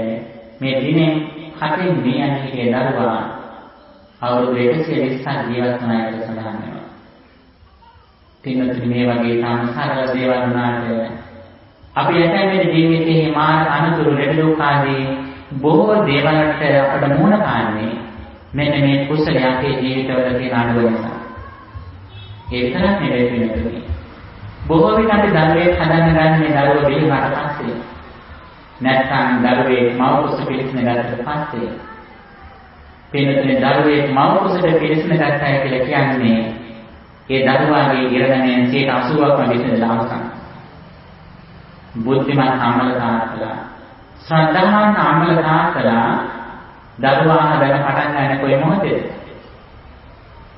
මේ දිනේ 7 මේ යන හිටිය දරුවා අවුරුදු 120ක් ජීවත් වුණා කියලා සඳහන් වෙනවා. පින්වත්නි මේ වගේ තාම සරල දේවල් වුණාට අපි යටමේ ජීවිතයේ මාන අනුතුරු ලෙඩ දුක් ආදී බොහෝ දේවල්ට අපට මුහුණ පාන්නේ මෙන්න මේ කුසලයේ අපේ ජීවිතවල තියෙන අනුව නිසා. ඒ විතරක් නෙවෙයි පින්වත්නි. බොහෝ විට අපි දරුවෙක් හදන්න ගන්න මේ දරුවෝ බිහිවට පස්සේ නැත්නම් දරුවේ මව කුස පිළිස්න ගත්තට පස්සේ පින්වත්නි දරුවේ මව කුසට පිළිස්න ගන්නයි කියලා කියන්නේ ඒ දරුවාගේ ඉරණයෙන් 80%ක්ම විසඳලා අවසන්. බුද්ධිමත් අමලතාවලා ශ්‍රද්ධාවන්ත අමලතාවලා දරුවා හදන පටන් ගන්න කොයි මොහොතේද?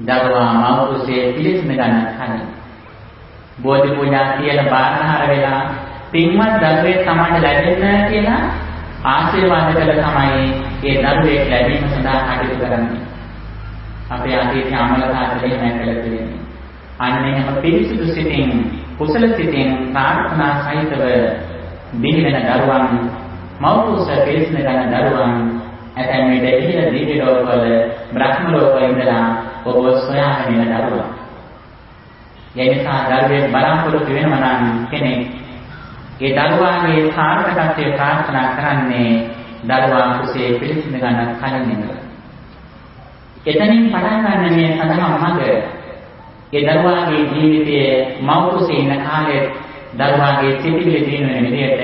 දරුවා මව කුසේ පිළිස්න ගන්න කලින් බෝධි පූජා කියලා බාරහාර වෙලා පින්වත් දරුවෙක් තමයි ලැබෙන්න කියලා ආශිර්වාද කළ තමයි ඒ දරුවෙක් ලැබීම සඳහා කටයුතු කරන්නේ. අපේ අතීතයේ අමලතාවලේ නැකලා තියෙන්නේ. අන්න එහෙම පිරිසිදු සිතින් කුසල සිතින් ප්‍රාර්ථනා සහිතව බිහිවෙන දරුවන් මව කුස පිළිස්න ගන්න දරුවන් ඇතැම් විට ඉහළ දිව්‍ය ලෝකවල බ්‍රහ්ම ලෝකවල ඉඳලා ඔබ සොයාගෙන යන දරුවා. ඒ නිසා දරුවෙක් බලාපොරොත්තු වෙනවා නම් කෙනෙක් ඒ දරුවාගේ සාර්ථකත්වය ප්‍රාර්ථනා කරන්නේ දරුවා කුසේ පිළිසිඳ ගන්න කලින් ඉඳලා. එතනින් පටන් ගන්න මේ සඳහන් මඟ ඒ දරුවාගේ ජීවිතයේ මව කුසේ ඉන්න කාලේ දරුවාගේ සිතිවිලි දින වෙන විදිහට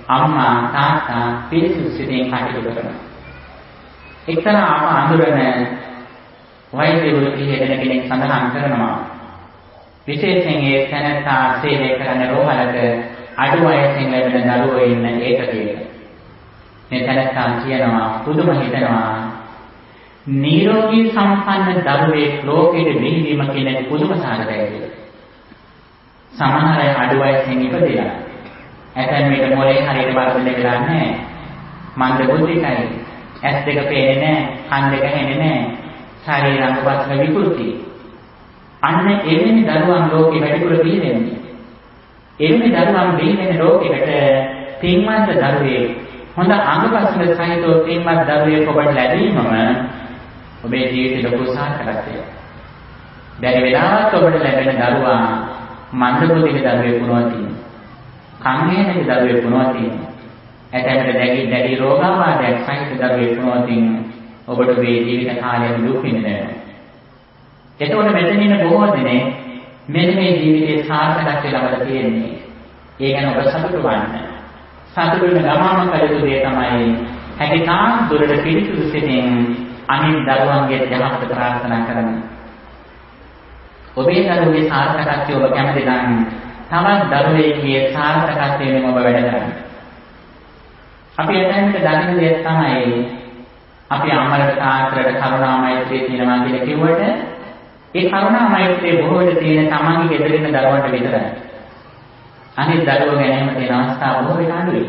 අම්මා තාත්තා පිළිසිඳ සිටින් කටයුතු කරනවා. එක්තරා අඳුරන වෛද්‍යවරු පිළිහෙන කෙනෙක් සඳහන් කරනවා විශේෂයෙන් ඒ තැනත්තා සේවය කරන රෝහලක අඩු වයසින් ලැබෙන දරුවෝ ඉන්න ඒකකයක මේ තැනත්තා කියනවා පුදුම හිතනවා නිරෝගී සම්පන්න දරුවෙක් ලෝකෙට බිහිවීම කියන එක පුදුම සාධකයක් කියලා. සමහර අය අඩු වයසින් ඉපදෙලා ඇතැම් විට මොලේ හරියට වර්ධනය වෙලා නැහැ. මන්ද බුද්ධිකයි. ඇස් දෙක පේන්නේ නැහැ, කන් දෙක හෙන්නේ නැහැ. ශරීරාංග පස්න විකෘති. අන්න එවැනි දරුවන් ලෝකෙ වැඩිපුර බිහි වෙන්නේ. එවැනි දරුවන් බිහි වෙන ලෝකෙකට පින්වත් දරුවෙක් හොඳ අංගපසංග සහිතව පින්වත් දරුවෙක් ඔබට ලැබීමම ඔබේ ජීවිතේ ලොකු සාර්ථකත්වයක්. බැරි වෙලාවත් ඔබට ලැබෙන දරුවා මන්ද බුද්ධික දරුවෙක් වුණා තියෙනවා. කන් හෙන දරුවෙක් වුණා තියෙනවා. ඇතැමට දැඩි රෝගාබාධයක් සහිත දරුවෙක් වුණා තියෙනවා. ඔබට මේ ජීවිත කාලය දුක් විඳිනවා. එතකොට මෙතන ඉන්න බොහෝ දෙනෙක් මෙන්න මේ ජීවිතයේ සාර්ථකත්වය ලබලා තියෙන්නේ. ඒ ගැන ඔබ සතුටු වෙන්න. සතුටු වෙන ගමම කළ යුතු දේ තමයි හැකියතාක් දුරට පිළිතුරු සිටින් අනිත් දරුවන්ගේ යහපත ප්‍රාර්ථනා කරන්න. ඔබේ දරුවගේ සාර්ථකත්වය ඔබ කැමති නම් තවත් දරුවෙකුගේ සාර්ථකත්වයෙන් ඔබ වැඩ කරන්න. අපි එතනට දකින්න දේ තමයි අපි අම්මලට තාත්තලට කරුණා මෛත්‍රිය කියනවා කියලා කිව්වට ඒ කරුණා මෛත්‍රිය බොහෝ විට තියෙන තමන්ගේ ගෙදර ඉන්න දරුවන්ට විතරයි. අනිත් දරුවෝ ගැන එහෙම තියෙන අවස්ථා බොහෝ විට අඩුයි.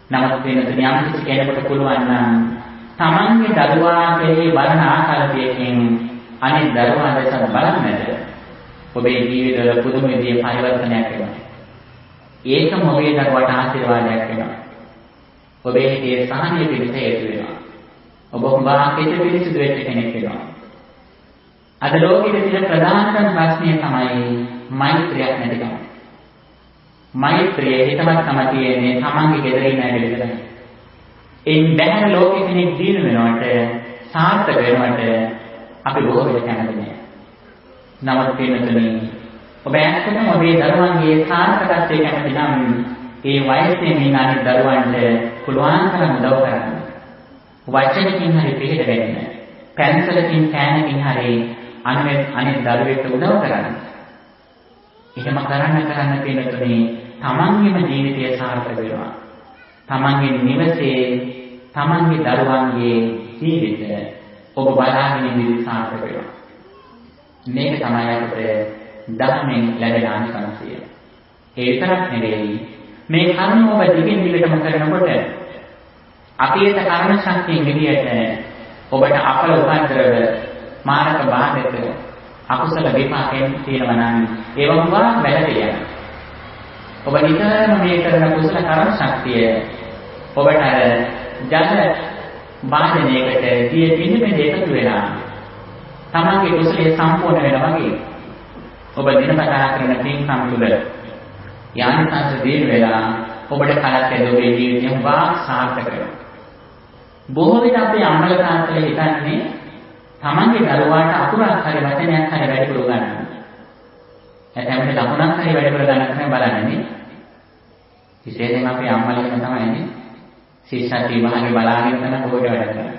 නමුත් වෙනතුනි යම් කිසි කෙනෙකුට පුළුවන් නම් තමන්ගේ දරුවා කෙරෙහි බලන ආකාරයකින් අනිත් දරුවා දැස බලන්නට ඔබේ ජීවිතවල පුදුම විදිහේ පරිවර්තනයක් වෙනවා. ඒකම ඔබේ දරුවාට ආශිර්වාදයක් වෙනවා. ඔබේ හිතේ සහනය පිණිස හේතු වෙනවා. ඔබ හුඟා කෙටි පිළිසිදු වෙච්ච කෙනෙක් වෙනවා. අද ලෝකෙේ තියෙන ප්‍රධානම ප්‍රශ්නය තමයි මෛත්‍රියක් නැතිකම. මෛත්‍රිය හිතවත්කම තියෙන්නේ තමන්ගේ ගෙදර ඉන්න අය විතරයි. එයින් බැහැර ලෝකෙ කෙනෙක් දිනු වෙනවට සාර්ථක වෙනවට අපි බොහෝ වෙලා කැමති නෑ. නමුත් පින්නතුනි ඔබ ඇත්තටම ඔබේ දරුවන්ගේ සාර්ථකත්වයට කැමති නම් ඒ වයසේ ඉන්න අනිත් දරුවන්ට පුළුවන් තරම් උදව් කරන්න. වචනකින් හරි පිළිහෙල දෙන්න. පැන්සලකින් කෑනකින් හරි අනිත් දරුවෙක්ට උදව් කරන්න. එහෙම කරන්න පින්නතුනි තමන්ගේම ජීවිතය සාර්ථක වෙනවා. තමන්ගේ නිවසේ තමන්ගේ දරුවන්ගේ ජීවිතය ඔබ බලාගෙන ඉඳි සාර්ථක වෙනවා. මේක තමයි අපිට ධර්මයෙන් ලැබෙන ආනිසංසය. ඒ විතරක් නෙවෙයි මේ කර්ම ඔබ දිගින් දිගටම කරනකොට අතීත කර්ම ශක්තිය විදියට ඔබට අපල උපද්‍රව මානක බාධක අකුසල විපාකයෙන් තියෙනවා නම් ඒවා වුණා වැළදී යනවා. ඔබ නිතරම මේ කරන කුසල කර්ම ශක්තිය ඔබට අර ජල වාදනයකට දිය පිළිමෙන් එකතු වෙලා තමන්ගේ කුසලයේ සම්පූර්ණ වෙනවා වගේ ඔබ දිනපතා කරන පින්කම් තුළ යානිසංස දින වෙලා ඔබට කලක් ඔබේ ජීවිතය වාක් සාර්ථක වෙනවා. බොහෝ විට අපේ අම්මල තාත්තලා හිතන්නේ තමන්ගේ දරුවාට අකුරක් හරි වචනයක් හරි වැඩිපුර ගන්නවා. ඇතැම්ට ලකුණක් හරි වැඩිපුර ගන්න තමයි බලන්නේ. විශේෂයෙන් අපේ අම්මලකම තමයිනේ ශිෂ්‍ය විභාගේ බලාගෙන තමයි පොඩ වැඩ කරන්නේ.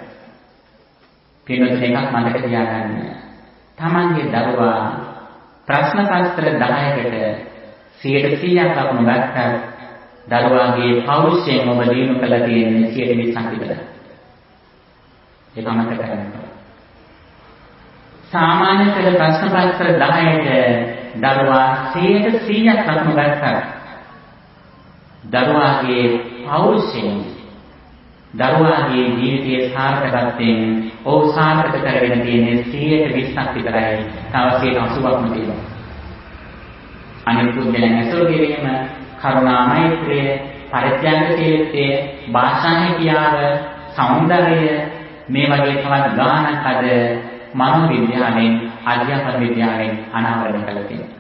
පින්නොත් එකක් මතක තියාගන්න. තමන්ගේ දරුවා ප්‍රශ්න පත්‍ර 10කට 100% ලකුණු ගත්තා. දරුවාගේ පෞරුෂයෙන් ඔබ දිනු කළ තියෙන්නේ 120ක් විතරයි. ඒක මතක කරගන්න. සාමාන්‍ය පෙළ ප්‍රශ්න පත්‍ර 10ට දරුවා 100% ලකුණු ගත්තා. දරුවාගේ පෞරුෂයෙන් දරුවාගේ ජීවිතයේ සාර්ථකත්වයෙන් ඔහු සාර්ථක කරගෙන තියෙන්නේ 120ක් විතරයි. තව 80ක්ම තියෙනවා. අනිත් පුද්ගලයන් ඇසුරු කිරීම, කරුණා මෛත්‍රිය, පරිත්‍යාගශීලීත්වය, භාෂා හැකියාව, සෞන්දර්යය මේ වගේ තවත් ගානක් අද මනෝවිද්‍යාවෙන් අධ්‍යාපන විද්‍යාවෙන් අනාවරණය කළ තියෙනවා.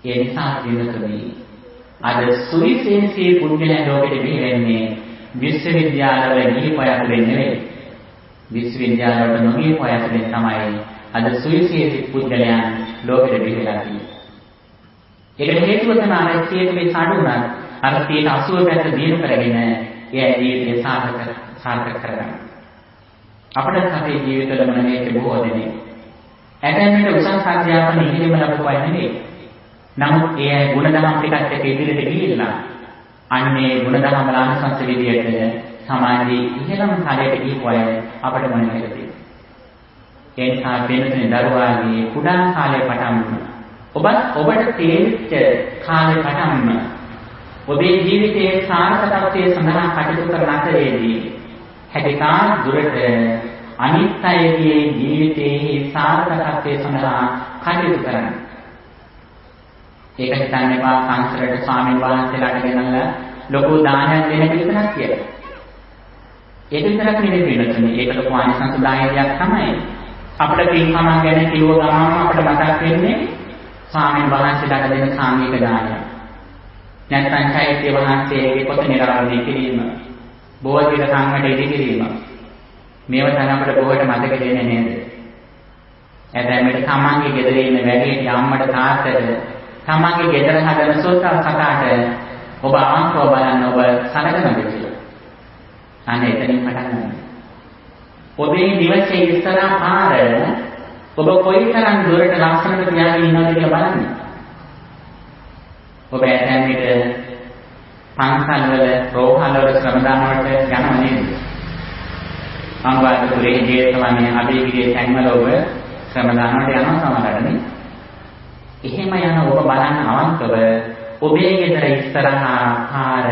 ඒ නිසා දිනතුනි අද සුවිශේෂී පුද්ගලයන් ලෝකෙට බිහි වෙන්නේ විශ්වවිද්‍යාලවල ගිහිපය තුළින් නෙවෙයි. විශ්වවිද්‍යාලවල නොගිහිපය තුළින් තමයි අද සුවිශේෂී පුද්ගලයන් ලෝකෙට බිහි වෙලා තියෙන්නේ. ඒකට හේතුව තමයි අර 120 අඩුණත් අර 80 පැත්ත දිනු කරගෙන ඒ ජීවිතය සාර්ථක කරගන්න. අපිට අපේ ජීවිතවල මොන මේක බොහෝ දෙනෙක් ඇතැම්මට උසස් අධ්‍යාපන ඉගෙනීම ලැබුව අය නෙවෙයි. නමුත් ඒ අය ගුණධර්ම ටිකක් එක්ක ඉදිරියට ගිහිල්ලා අන්නේ ගුණධර්ම ලාංසංශ විදියට සමාජයේ ඉහළම තලයට ගිහුව අය අපිට මොන මේක තියෙනවා. ඒ නිසා වෙනතේ දරුවාගේ කුඩා කාලේ පටන්ම ඔබට තේරිච්ච කාලේ පටන්ම ඔබේ ජීවිතයේ සාර්ථකත්වයේ සඳහා කටයුතු කරන අතරේදී හැකිතා දුරට අනිත් අයගේ ජීවිතයේ සාර්ථකත්වයේ සඳහා කටයුතු කරන්න. ඒක හිතන්න එපා සංසරට ස්වාමීන් වහන්සේලාට ගෙනල්ලා ලොකු දානයක් දෙන්න විතරක් කියලා. ඒක විතරක් නෙවෙයි වෙනතුනේ. ඒක ලොකු ආනිසංසදායකයක් තමයි. අපිට පින්කම ගැන කිව්ව ගමන්ම අපිට මතක් වෙන්නේ ස්වාමීන් වහන්සේලාට දෙන සාංගික දානය. නැත්නම් චෛත්‍ය වහන්සේගේ පොත නිරාවරණය කිරීම, බෝධිල සංඝට ඉදි කිරීම. මේව තමයි අපිට බොහෝට මතක දෙන්නේ නේද? එතැම්මට තමන්ගේ ගෙදර ඉන්න වැඩිහිටි අම්මට තාත්තට තමන්ගේ ගෙදර හදන සෝතා කතාට ඔබ අංකව බලන්න ඔබ සලකනද කියලා. අනේ එතනින් පටන් ගන්න. ඔබේ නිවසේ ඉස්සරහා පාර ඔබ කොයිතරම් දුරට ලස්සනට තියාගෙන ඉන්නවද කියලා බලන්න. ඔබ ඇතැම්මට පන්සල් වල රෝහල් වල ශ්‍රමදාන වලට යනවා නේද? අනුරාධපුරයේ ජේතවනයේ අබේගිරියේ තැන්වල ඔබ ශ්‍රමදානට යනවා සමහරටනේ. එහෙම යන ඔබ බලන්න අවංකව ඔබේ ගෙදර ඉස්සරහා පාර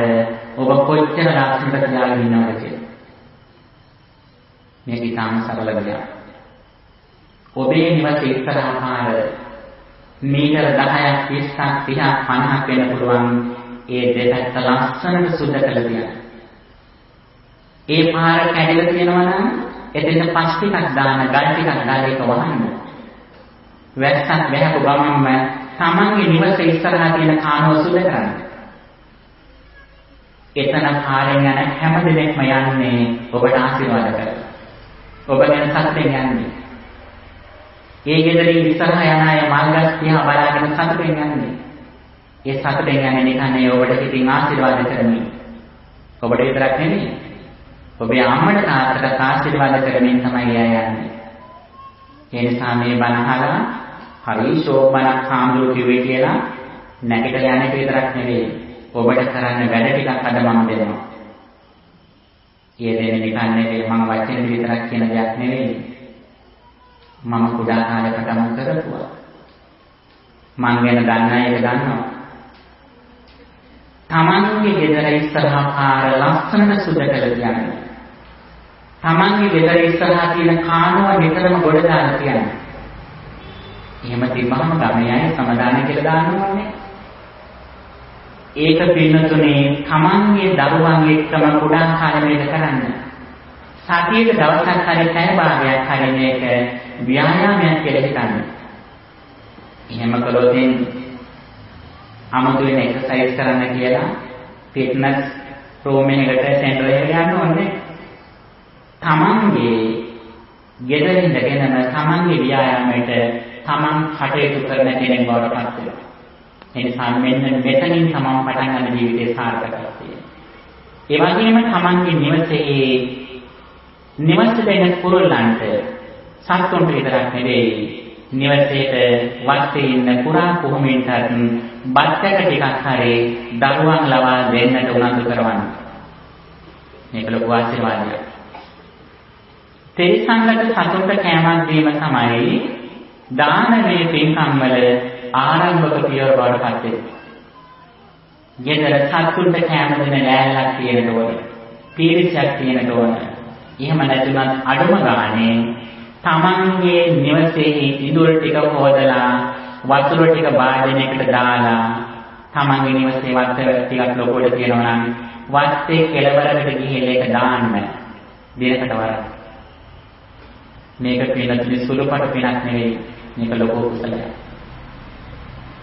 ඔබ කොච්චර ලස්සනට තියාගෙන ඉන්නවද කියලා. මේක ඉතාම සරල දෙයක්. ඔබේ නිවසේ ඉස්සරහා පාර මීටර 10ක් 20ක් 30ක් 50ක් වෙන්න පුළුවන්. ඒ දෙපැත්ත ලස්සනට සුද්ධ කරලා තියන්න. ඒ පාර කැඩලා තියෙනවා නම් එතෙන් පස් ටිකක් දාන ගල් ටිකක් දාලා ඒක වහන්න. වැස්සක් වැහපු ගමන්ම තමන්ගේ නිවසේ ඉස්සරහා තියෙන කානුව සුද්ධ කරන්න. එතන පාරෙන් යන හැම දිනෙකම යන්නේ ඔබට ආශිර්වාද කරලා. ඔබ ගැන සතුටින් යන්නේ. ඒ ගෙදරින් ඉස්සරහා යන අය මල්ගස් දිහා බලාගෙන සතුටින් යන්නේ. ඒ සතුටින් යන්නේ නිකන් ඔබට ඉතින් ආශිර්වාද කරමින්. ඔබට විතරක් නෙමෙයි. ඔබේ අම්මට තාත්තට ආශිර්වාද කරමින් තමයි යන්නේ. ඒ නිසා මේ බණ අහලා හරි ශෝභනක් හාමුදුරුවෝ කිව්වේ කියලා නැගිටලා යන්නේ විතරක් නෙවෙයි. ඔබට කරන්න වැඩ ටිකක් අද මම දෙනවා. ඒ දෙන්නේ නිකන් නෙවෙයි මම වචන විතරක් කියන දෙයක් නෙවෙයි. මම කුඩා කාලේ පටන් කරපුවා. මං ගැන දන්න අය ඒක දන්නවා. තමන්ගේ ගෙදර ඉස්සරහා පාර ලස්සනට සුද්ධ කරලා තියන්න. තමන්ගේ ගෙදර ඉස්සරහා තියෙන කානුව නිතරම ගොඩ දාලා තියන්න. එහෙම තිබ්බම ගමේ අය සමාදාන කියලා දාන්නෝනේ. ඒක පින්නතුනේ තමන්ගේ දරුවන් එක්කම කුඩා කාලේ මේක කරන්න. සතියේ දවසක් හරි පැය භාගයක් හරි මේක ව්‍යායාමයක් කියලා හිතන්න. එහෙම කළොත් අමුතුවෙන් එක්සර්සයිස් කරන්න කියලා ෆිට්නස් රූම් එකකට සෙන්ටර් එකට යන්න ඕනේ. තමන්ගේ ගෙදර ඉඳගෙනම තමන්ගේ ව්‍යායාමයට තමන් කටයුතු කරන කෙනෙක් බවට පත් වෙනවා. ඒ නිසා මෙන්න මෙතනින් තමන් පටන් ගන්න ජීවිතේ සාර්ථකයි. ඒ වගේම තමන්ගේ නිවසේ දෙන කුරුල්ලන්ට සත්තුන්ට විතරක් නෙවෙයි නිවසේට වත්තේ ඉන්න කුරා කුහුමින්ටත් බත්තක ටිකක් හරි දරුවන් ලවා දෙන්නට උනන්දු කරවන්න. මේක ලොකු ආශිර්වාදයක්. තෙරිසංගත සතුන්ට කෑමක් දීම තමයි දානමය පින්කම් වල ආරම්භක පියවර බවට පත් වෙන්නේ. ගෙදර සතුන්ට කෑම දෙන ලෑල්ලක් තියෙන්න ඕන. පීරිසයක් තියෙන්න ඕන. එහෙම නැතුණත් අඩුම ගානේ තමන්ගේ නිවසේ ඉඳුල් ටික හොදලා වතුර ටික භාජනයකට දාලා තමන්ගේ නිවසේ වත්තර ටිකක් ලොකුවට තියෙනවා නම් වත්තේ කෙළවරකට ගිහිල්ලා ඒක දාන්න දිනකට වරක්. මේක පිළිතුරු සුළුපට පිනක් නෙවෙයි. මේක ලොකු කුසලයක්.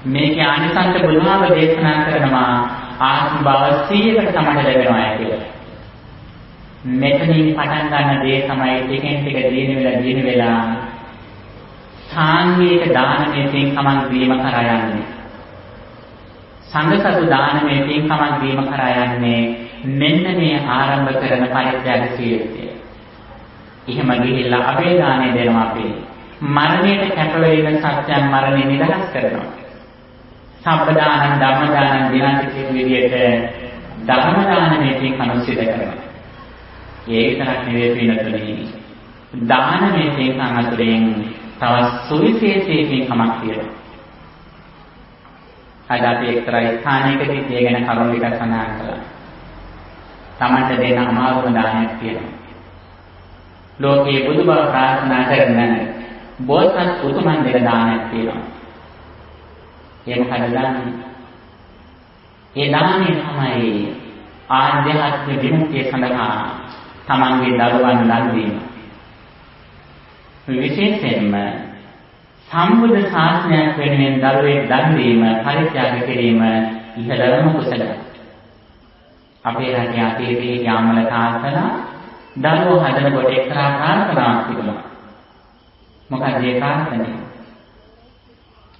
මේකේ ආනිසංස බුදුහාම දේශනා කරනවා ආත්ම භව 100කට සමහර ලැබෙනවා කියලා. මෙතනින් පටන් ගන්න දේ තමයි ටිකෙන් ටික දින වෙලා සාංගික දානමය පින්කමක් දීම කරා යන්නේ. සංඝසතු දානමය පින්කමක් දීම කරා යන්නේ මෙන්න මේ ආරම්භ කරන පරිත්‍යාග සීලය. එහෙම ගිහිල්ලා අභේදානෙ දෙනවා අපි. මරණයට කැප වෙන සත්‍යයන් මරණය නිදහස් කරනවා. සම්පදානං ධම්මදානං දිනන්ති කියන විදිහට ධර්මදානමය පින්කම සිදු කරනවා. ඒ විතරක් නෙවෙයි පින්නතුනි. දානමය පින්කම් අතරින් තවත් සුවිශේෂී පින්කමක් තියෙනවා. අද අපි එක්තරා ස්ථානයකදී ඒ ගැන කරුණු ටිකක් සඳහන් කළා. තමන්ට දෙන අමාරුම දානයක් තියෙනවා. ලෝකයේ බුදු බව ප්‍රාර්ථනා කරන බෝසත් උතුමන් දෙන දානයක් තියෙනවා. ඒ මොකද දාන්නේ? ඒ දානේ තමයි ආධ්‍යාත්මික විමුක්තිය සඳහා තමන්ගේ දරුවන් දන් දීම. විශේෂයෙන්ම සම්බුද්ධ ශාසනයක් වෙනුවෙන් දරුවෙක් දන් දීම පරිත්‍යාග කිරීම ඉහළම කුසලයක්. අපේ රටේ අතීතයේ යාමල තාත්තලා දරුවෝ හදනකොට එක්තරා ප්‍රාර්ථනාවක් තිබුණා. මොකද ඒ ප්‍රාර්ථනාව?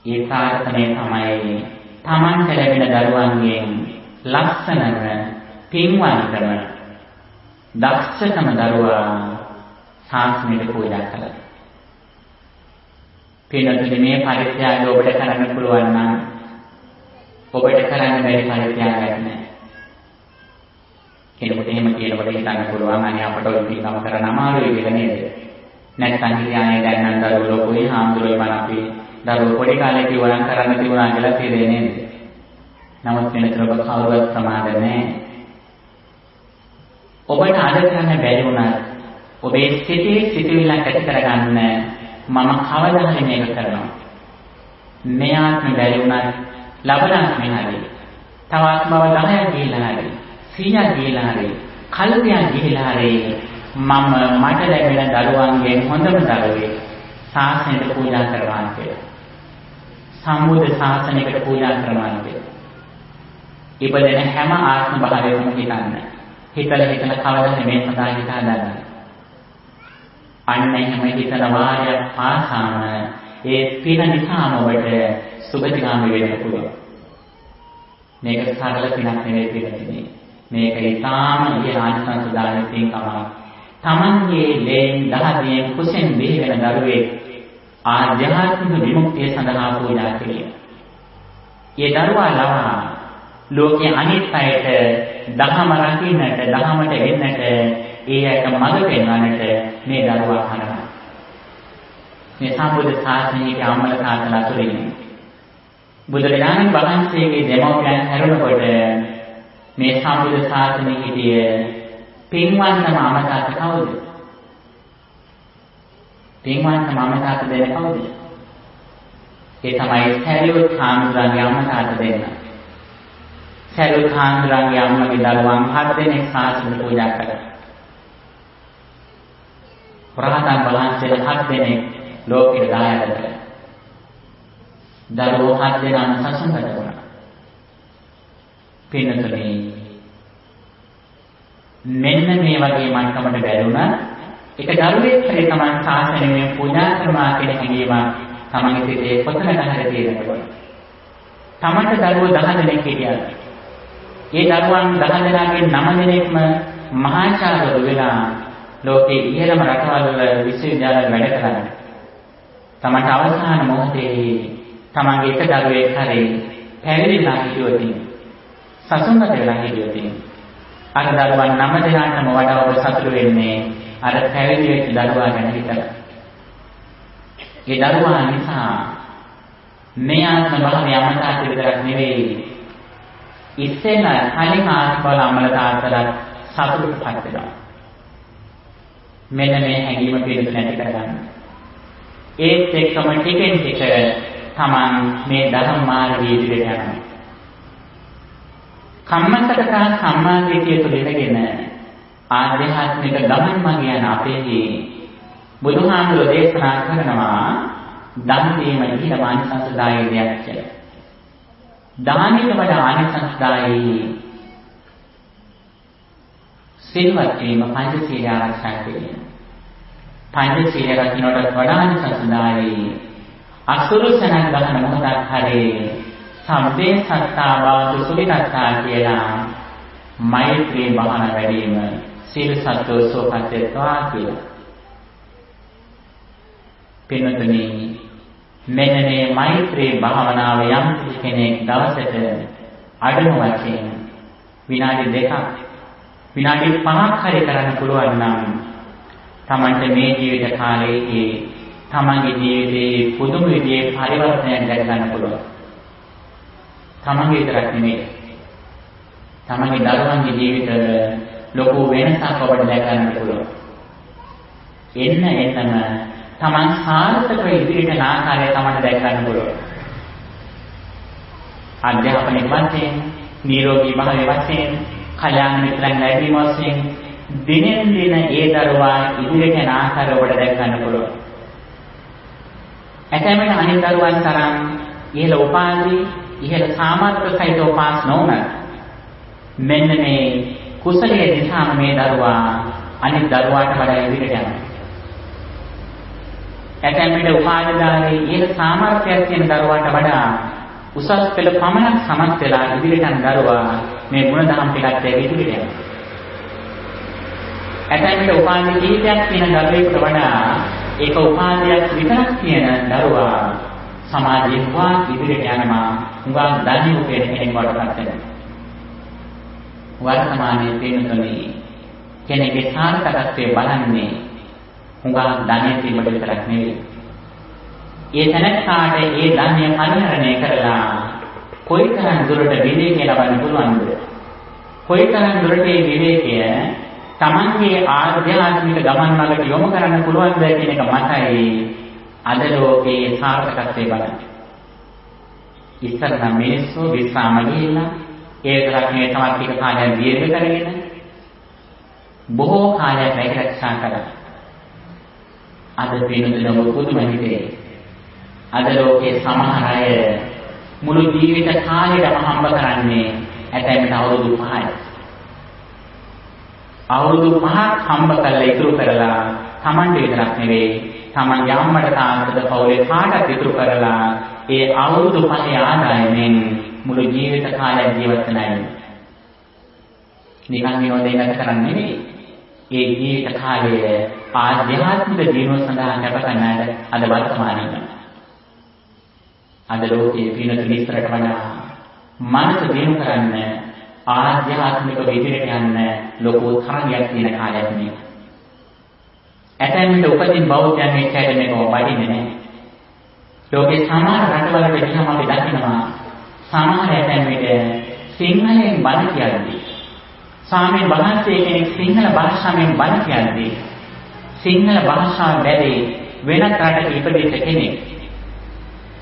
ඒ ප්‍රාර්ථනාව තමයි තමන්ට ලැබෙන දරුවන්ගෙන් ලස්සනම පින්වන්තම දක්ෂතම දරුවා ශාස්ත්‍රයට පූජා කළා. පින්නතුනි මේ පරිත්‍යාගය ඔබට කරන්න පුළුවන් නම් ඔබට කරන්න බැරි පරිත්‍යාගයක් නැහැ. කෙනෙකුට එහෙම කියනකොට හිතන්න පුළුවන් අනේ අපට ඔය පින්කම කරන්න අමාරුයි කියලා නේද? නැත්නම් කියන්නේ දැන් නම් දරුවෝ ලොකුයි හාමුදුරුවෝ මම අපි දරුවෝ පොඩි කාලේ කිව්වනම් කරන්න තිබුණා කියලා තේරෙන්නේ නේද? නමුත් මෙතන ඔබ කවුරුවත් ප්‍රමාද නැහැ. ඔබට අද කරන්න බැරි වුණා ඔබේ සිතිවිල්ල ඇති කරගන්න මම කවදා හරි මේක කරනවා. මේ ආත්ම බැරි වුණා ලබනාත්මේ හරි. තව ආත්මව 10ක් ගිහිල්ලා හරි 100ක් ගිහිල්ලා හරි කල්පයක් ගිහිල්ලා හරි මම මට ලැබෙන දරුවන්ගෙන් හොඳම දරුවෙක් ශාසනයට පූජා කරනවා කියලා. සම්බුද්ධ ශාසනයකට පූජා කරනවා කියලා. ඉපදෙන හැම ආත්ම භාවයකම හිතන්න. හිතලා කවදාද මේ සඳහා හිතා ගන්න. අන්න එහෙම හිතන වාරයක් පාසාම ඒ පින නිසාම ඔබට සුගතිගාමී වෙන්න පුළුවන්. මේක සරල පිනක් නෙවෙයි පිළිගන්නේ. මේක ඊටාම ඉහළ ආනිසංසදාන පින්කමක්. තමන්ගේ ලේන් දහදියෙන් කුසෙන් බිහිවෙන දරුවෙක් ආධ්‍යාත්මික විමුක්තිය සඳහා පූජා කිරීම. ඒ දරුවා ලවා ලෝකයේ අනිත් අයට දහම රකින්නට දහමට එන්නට ඒ අයට මඟ පෙන්වන්නට මේ දරුවා කරනවා. මේ සම්බුද්ධ ශාසනයේ අමල තාත්තලා තුළින් බුදුරජාණන් වහන්සේගේ දෙමව්පියන් හැරුණකොට මේ සම්බුද්ධ ශාසනයේ හිටිය පින්වන්තම අමතාත කවුද? පින්වන්තම අමතාත දෙන කවුද? ඒ තමයි සැරියුත් හාමුදුරන්ගේ අමතාත දෙන්න. සැරියුත් හාමුදුරන්ගේ අම්මගේ දරුවන් 7 දෙනෙක් ශාසන පූජා කළා. රහතන් වහන්සේලා 7 දෙනෙක් ලෝකෙට දායක කළා. දරුවෝ 7 දෙනාම සසුන්කට වුණා. පින්නතුනි මෙන්න මේ වගේ මට්ටමකට බැලුණා එක දරුවෙක් හරි Taman ශාසනයෙන් පූජා කරනවා කියන හැඟීම තමන්ගේ සිතේ කොතනක හරි තියෙනවා. තමන්ට දරුවෝ 10 දෙනෙක් හිටියා. ඒ දරුවන් 10 දෙනාගෙන් 9 දෙනෙක්ම මහාචාර්යවරු වෙලා ලෝකයේ ඉහළම රටවල් වල විශ්වවිද්‍යාල වැඩ කරනවා. තමන්ට අවසාන මොහොතේ තමන්ගේ එක දරුවෙක් හරි පැවිදිලා හිටියොත් සසුන්ගත වෙලා හිටියොත් අර දරුවන් 9 දෙනාටම වඩා ඔබ සතුටු වෙන්නේ අර පැවිදි වෙච්ච දරුවා ගැන හිතලා. ඒ දරුවා නිසා මේ ආත්ම භාවය අමතක විතරක් නෙවෙයි ඉස්සෙල්ලා කලින් ආත්මවල අමල තාත්තලා සතුටුපත් වෙනවා. මෙන්න මේ හැඟීම පිළිතුරු නැති කරගන්න. ඒත් එක්කම ටිකෙන් ටික Taman මේ ධර්ම මාර්ගයේ ඉදිරියට යනවා. කම්මස්සකතා සම්මාදිටිය තුළ ඉඳගෙන ආධ්‍යාත්මික ගමන් මඟ යන අපේ බුදුහාමුදුරෝ දේශනා කරනවා දන් දීම ඉහළම ආනිසංසදායී දෙයක් කියලා. දානෙට වඩා ආනිසංසදායී සිල්වත් වීම පංචශීල ආරක්ෂා කිරීම. පංචශීල රකින්නට වඩා ආනිසංසදායී අසුරුසනක් ගන්න මොහොතක් හරි සම්පේ සත්තාවාසු සුවිනත්තා කියලා මෛත්‍රී භාවනා වැඩිම සීල සත්වෝ සෝපත්ත්වා කියලා. පින්වතුනි මෙන්න මේ මෛත්‍රී භාවනාව යම් කෙනෙක් දවසට අඩුම වශයෙන් විනාඩි 2ක් විනාඩි 5ක් හරි කරන්න පුළුවන් නම් තමන්ට මේ ජීවිත කාලයේ තමන්ගේ ජීවිතේ පුදුම විදිහේ පරිවර්තනයක් දැක ගන්න පුළුවන්. තමන්ගේ විතරක් නෙමෙයි තමන්ගේ දරුවන්ගේ ජීවිතවල ලොකු වෙනසක් ඔබට දැක ගන්න පුළුවන්. එන්නම තමන් සාර්ථකව ඉදිරියට යන ආකාරය තමන්ට දැක ගන්න පුළුවන්. අධ්‍යාපනයේ වශයෙන්, නිරෝගී භාවයේ වශයෙන්, කල්‍යාණ මිත්‍රයන් ලැබීම වශයෙන් දිනෙන් දින ඒ දරුවා ඉදිරියට යන ආකාරය ඔබට දැක ගන්න පුළුවන්. ඇතැම්මට අනිත් දරුවන් තරම් ඉහළ උපාධි, ඉහළ සාමර්ථ්‍ය සහිතව පාස් නොවන මෙන්න මේ කුසලයේ දිහාම මේ දරුවා අනිත් දරුවාට වඩා ඉදිරියට යනවා. ඇතැම්මට උපාධිධාරී ඉහළ සාමර්ථ්‍යයක් තියෙන දරුවාට වඩා උසස් පෙළ පමණක් සමත් වෙලා ඉදිරියට යන දරුවා මේ ගුණධම් ටිකත් එක්ක ඉදිරියට යනවා. ඇතැම්මට උපාධි කීපයක් තියෙන දරුවෙකුට වඩා ඒක උපාධියක් විතරක් තියෙන දරුවා සමාජයේ වාක් ඉදිරියට යනවා. උගා ධර්ම උපේන කෙනෙක් වඩපත් වෙනවා. වර්තමානයේ තේරුණුනේ කෙනෙක්ගේ සාර්ථකත්වයේ බලන්නේ හුඟා ධනෙ තිබෙන්න විතරක් නෙවෙයි. ඒ තැනට ඒ ධර්මය පරිහරණය කරලා කොයිතරම් දුරට විවේකය ලබන්න පුළුවන්ද? කොයිතරම් දුරට මේ විවේකය තමන්ගේ ආධ්‍යාත්මික ගමන් මඟට යොමු කරන්න පුළුවන්ද කියන එක මතයි අද ලෝකයේ සාර්ථකත්වය බලන්න. ඉස්සරහ මිනිස්සු විශ්‍රාම ගිහිල්ලා ඒකලක් මේ තමත් ටික කාලයක් දීර්ඝ කරගෙන බොහෝ කාලයක් රැකරක්ෂා කරා. අද වෙනදෙන පුදුම හිතේ අද ලෝකයේ සමහර අය මුළු ජීවිත කාලෙටම හම්බ කරන්නේ ඇතැම්මට අවුරුදු 5යි. අවුරුදු 5ක් හම්බ කරලා ඉතුරු කරලා Tamante විතරක් නෙවෙයි Taman යම්මඩ තාත්තද පවුලේ කාටත් ඉතුරු කරලා ඒ අවුරුදු 5 ආදායමෙන් මුළු ජීවිත කාලය ජීවත් වෙනයි. නිකන් විනෝදේ ගත කරන්නේ නෙවෙයි. ඒ ජීවිත කාලය ආධ්‍යාත්මික දියුණුව සඳහා කැප කරන්නට අද වර්තමානයේ අද ලෝකයේ පිනතුන් ඉස්සරට වඩා මනස දිනු කරන්න ආධ්‍යාත්මික විදිහට යන්න ලොකු තරගයක් තියෙන කාලයක් මේක. ඇතැම්මට උපදින් බෞද්ධයන් මේ කැඩ මේක වඩින්නේ නැහැ. ලෝකේ සමහර රටවල වෙනම අපි දකිනවා සමහර ඇතැම්මට සිංහලෙන් බණ කියන්නේ. සාමයෙන් වහන්සේ කෙනෙක් සිංහල භාෂාවෙන් බණ කියන්නේ. සිංහල භාෂාව බැදී වෙනත් රටක ඉපදිච්ච කෙනෙක්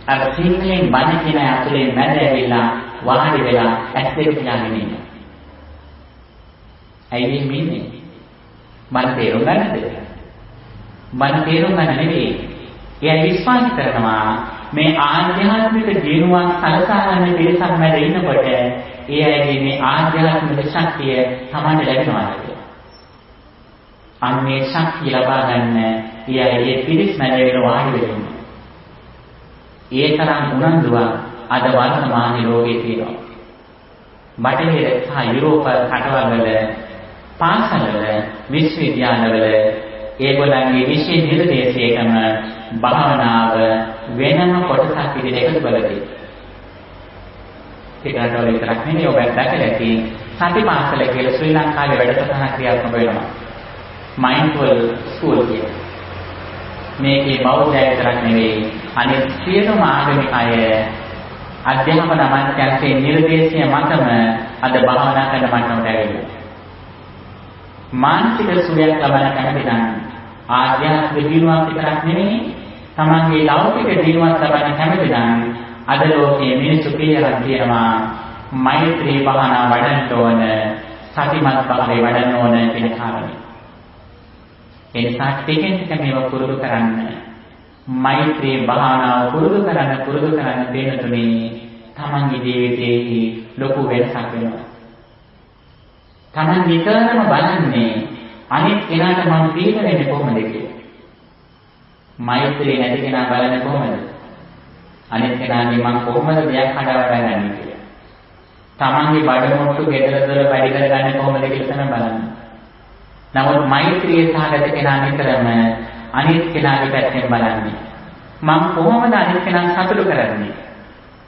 අර සිංහලෙන් බණ කියන අතුලේ මැද ඇවිල්ලා වාඩි වෙලා ඇස් දෙක පියාගෙන ඉන්නවා. ඇයි මේ ඉන්නේ? බණ තේරුම් ගන්නද? බණ තේරුම් ගන්න නෙවෙයි. එයා විශ්වාස කරනවා මේ ආධ්‍යාත්මික දිනුවක් සලසා ගන්න පිරිසක් මැද ඉන්නකොට ඒ අයගේ මේ ආධ්‍යාත්මික ශක්තිය තමයි ලැබෙනවා කියලා. අන්නේ ශක්තිය ලබා ගන්න ඒ පිරිස් මැද වාඩි වෙනවා. ඒ තරම් උනන්දුවක් අද වර්තමාන ලෝකයේ තියෙනවා. බටහිර සහ යුරෝප රටවල් පාසල්වල විශ්වවිද්‍යාලවල ඒගොල්ලන්ගේ විශේෂ නිර්දේශයකම භාවනාව වෙනම කොටසක් විදිහට එකතු කරලා තියෙනවා. ඒකට විතරක් නෙවෙයි ඔබ දැකලා ඇති සතිපාසල කියලා ශ්‍රී ලංකාවේ වැඩසටහනක් ක්‍රියාත්මක වෙනවා. මයින්ඩ්ෆුල් ස්කූල් කියලා. මේකේ බෞද්ධය විතරක් නෙවෙයි අනිත් සියලුම ආගමික අය අධ්‍යාපන අමාත්‍යාංශයේ නිර්දේශය මතම අද භාවනා කරන මට්ටමට ඇවිල්ලා. මානසික සුවයක් ලබන කැමති නම් ආධ්‍යාත්මික දිනුවක් විතරක් නෙවෙයි තමන්ගේ ලෞකික දිනුවක් ලබන කැමති නම් අද ලෝකයේ මිනිසු පිළිගන්න තියෙනවා මෛත්‍රී භාවනා වඩන්න ඕන සතිමත් භාවය වඩන්න ඕන කියන කාරණේ. ඒ නිසා ටිකෙන් ටික මේව පුරුදු කරන්න මෛත්‍රී භාවනාව පුරුදු කරන්න දෙන තුනේ තමන්ගේ ජීවිතයේ ලොකු වෙනසක් වෙනවා. තමන් විතරම බලන්නේ අනිත් කෙනාට මම පිළිග වෙන්නේ කොහොමද කියලා. මෛත්‍රී නැති කෙනා බලන්නේ කොහොමද? අනිත් කෙනාගේ මම කොහොමද දෙයක් හදාගන්නේ කියලා. තමන්ගේ බඩමුට්ටු ගෙදරදොර වැඩි කරගන්නේ කොහොමද කියලා තමයි බලන්නේ. නමුත් මෛත්‍රිය සහගත කෙනා නිතරම අනිත් කෙනාගේ පැත්තෙන් බලන්නේ. මම කොහොමද අනිත් කෙනා සතුටු කරන්නේ?